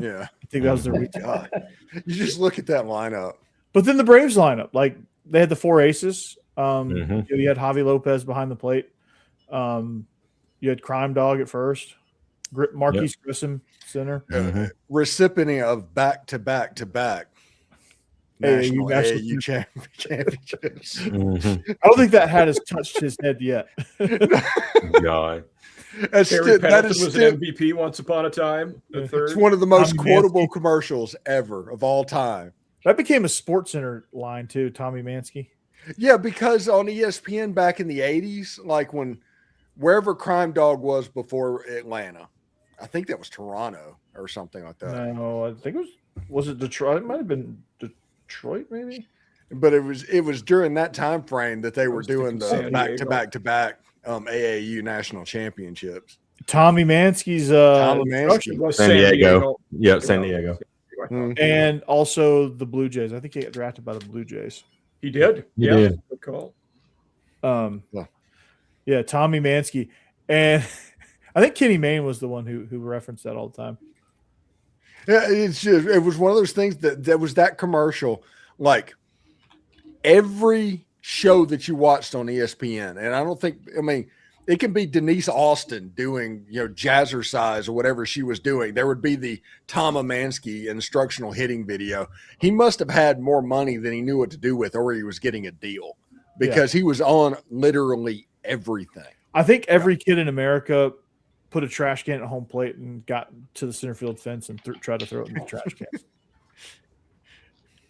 D: Yeah.
A: I think that was their weak.
D: God. You just look at that lineup.
A: But then the Braves lineup, like they had the 4 aces. You had Javi Lopez behind the plate. You had Crime Dog at first. Marquise Grissom center.
D: Recipient of back-to-back national AAU championships.
A: I don't think that hat has touched his head yet.
C: God.
E: Harry Pendleton was an MVP once upon a time.
D: It's one of the most quotable commercials ever of all time.
A: That became a Sports Center line too, Tommy Mansky.
D: Yeah, because on ESPN back in the 80s, like wherever Crime Dog was before Atlanta, I think that was Toronto or something like that.
A: No, I think was it Detroit? It might have been Detroit, maybe.
D: But it was during that time frame that they were doing the back-to-back AAU national championships.
A: Tommy Mansky's
E: was
C: San Diego. Yeah, San Diego.
A: And also the Blue Jays. I think he got drafted by the Blue Jays.
E: He did.
C: He did.
E: Good call.
A: Yeah, Tommy Mansky. And I think Kenny Mayne was the one who referenced that all the time.
D: Yeah, it was one of those things that was that commercial, like every show that you watched on ESPN. And I mean, it can be Denise Austin doing, jazzercise or whatever she was doing. There would be the Tom Amansky instructional hitting video. He must have had more money than he knew what to do with, or he was getting a deal because he was on literally everything.
A: I think every kid in America put a trash can at home plate and got to the center field fence and tried to throw it in the trash can.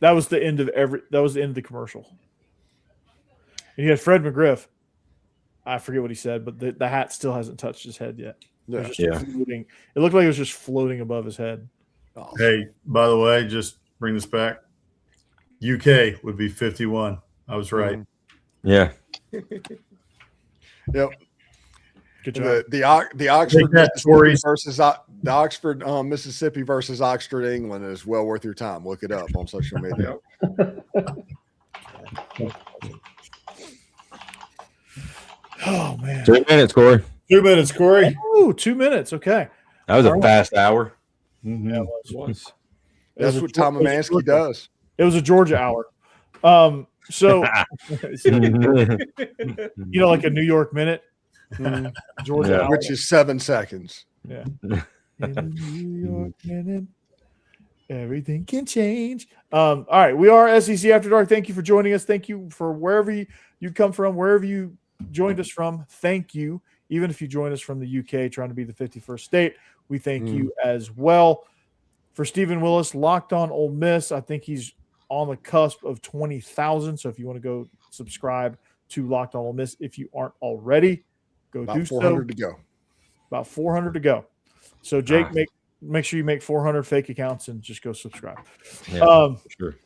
A: That was the end of the commercial. And you had Fred McGriff. I forget what he said, but the hat still hasn't touched his head yet. Floating. It looked like it was just floating above his head.
D: Awesome.
B: Hey, by the way, just bring this back. UK would be 51. I was right.
C: Yeah.
D: Yep.
A: Good job.
D: The Oxford Mississippi versus Oxford England is well worth your time. Look it up on social media.
A: Oh man.
C: 2 minutes, Corey.
B: 2 minutes, Corey.
A: Oh, 2 minutes. Okay.
C: That was a fast hour.
A: Yeah, it was.
D: That's what Tom Amansky does.
A: It was a Georgia hour. So like a New York minute. Georgia hour.
D: Which is 7 seconds.
A: Yeah. In a New York minute, everything can change. All right. We are SEC After Dark. Thank you for joining us. Thank you for wherever you come from, wherever you joined us from. Thank you. Even if you join us from the UK trying to be the 51st state, we thank you as well. For Stephen Willis, Locked On Ole Miss, I think he's on the cusp of 20,000. So if you want to go subscribe to Locked On Ole Miss if you aren't already. Go
D: About
A: do
D: 400
A: so.
D: to go.
A: About 400 to go. So Jake,
C: Nice.
A: make sure you make 400 fake accounts and just go subscribe.
C: Yeah, sure.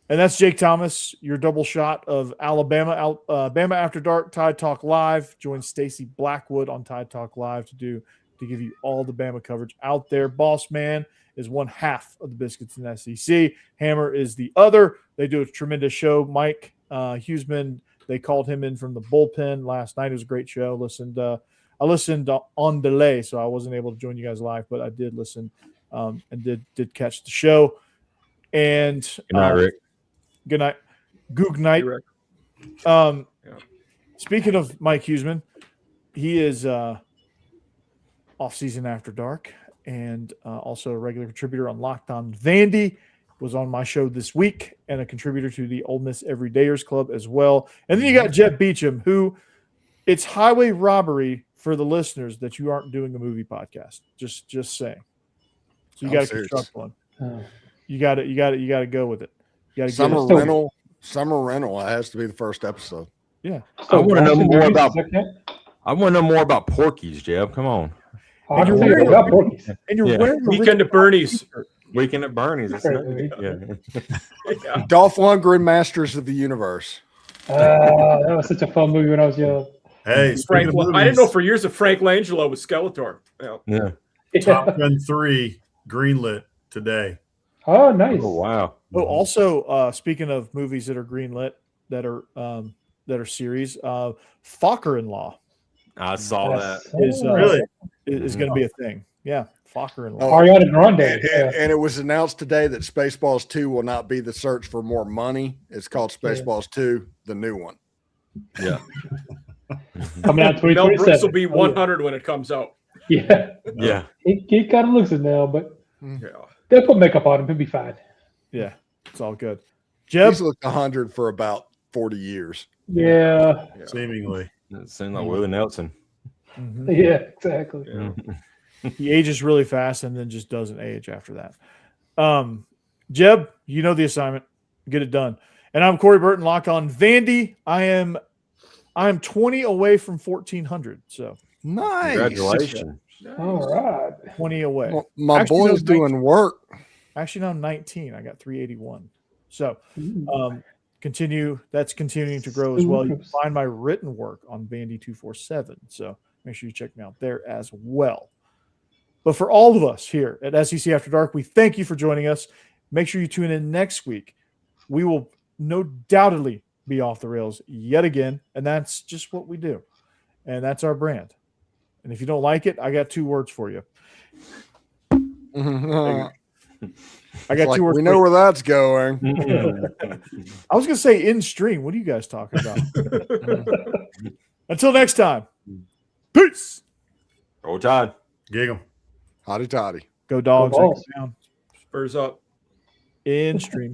A: And that's Jake Thomas, your double shot of Alabama After Dark Tide Talk Live. Join Stacy Blackwood on Tide Talk Live to give you all the Bama coverage out there. Boss Man is one half of the Biscuits in the SEC. Hammer is the other. They do a tremendous show. Mike Huseman, they called him in from the bullpen last night. It was a great show. I listened on delay, so I wasn't able to join you guys live, but I did listen and did catch the show. And
C: Good night, Rick.
A: Good night. Goog night. Speaking of Mike Huseman, he is off-season After Dark and also a regular contributor on Locked On Vandy. Was on my show this week and a contributor to the Ole Miss Everydayers Club as well. And then you got Jeb Beecham, who it's highway robbery for the listeners that you aren't doing a movie podcast. Just saying. So you got to construct one. You got to go with it. You got to
D: Summer rental. It has to be the first episode.
A: Yeah.
C: I want to know more about. I want to know more about Porky's, Jeb. Come on.
A: And you're wearing
E: Weekend at Bernie's.
C: Weekend at Bernie's. That's yeah.
D: Dolph Lundgren, Masters of the Universe.
F: That was such a fun movie when I was young.
B: Hey,
E: I didn't know for years that Frank Langella was Skeletor.
C: Yeah.
B: Top Gun 3 greenlit today.
F: Oh, nice.
C: Oh, wow.
A: Oh, also, speaking of movies that are greenlit, that are series, Fokker-in-Law
C: I saw that.
A: is going to be a thing. Yeah, Fokker-in-Law.
F: Ariana Grande.
D: And it was announced today that Spaceballs 2 will not be the search for more money. It's called Spaceballs 2, the new one.
C: Yeah.
F: Coming out
E: Mel
F: 2027.
E: Brooks will be 100 when it comes out.
F: Yeah.
C: Yeah.
F: He kind of looks it now, but
E: Yeah.
F: they'll put makeup on him. He'll be fine.
A: Yeah, it's all good. Jeb,
D: He's looked 100 for about 40 years.
F: Yeah.
B: Seemingly.
C: It seemed like Willie Nelson.
F: Yeah, exactly.
E: Yeah.
A: he ages really fast and then just doesn't age after that. Jeb, you know the assignment. Get it done. And I'm Corey Burton, Locked On Vandy. I am 20 away from 1,400. So
D: Nice.
C: Congratulations.
F: All right.
A: 20 away.
D: Well, my
A: Actually,
D: boy's
A: no, 19.
D: doing work.
A: Actually, no, I'm 19. I got 381. So that's continuing to grow as well. You can find my written work on Vandy 247. So make sure you check me out there as well. But for all of us here at SEC After Dark, we thank you for joining us. Make sure you tune in next week. We will no doubtedly be off the rails yet again, and that's just what we do. And that's our brand. And if you don't like it, I got 2 words for you. I got 2 words.
D: We know where that's going.
A: I was going to say in stream. What are you guys talking about? Until next time. Peace.
C: Roll Tide.
B: Gig 'em.
D: Hotty toddy.
A: Go Dogs.
F: Go Vols.
A: Down.
E: Spurs up.
A: In stream.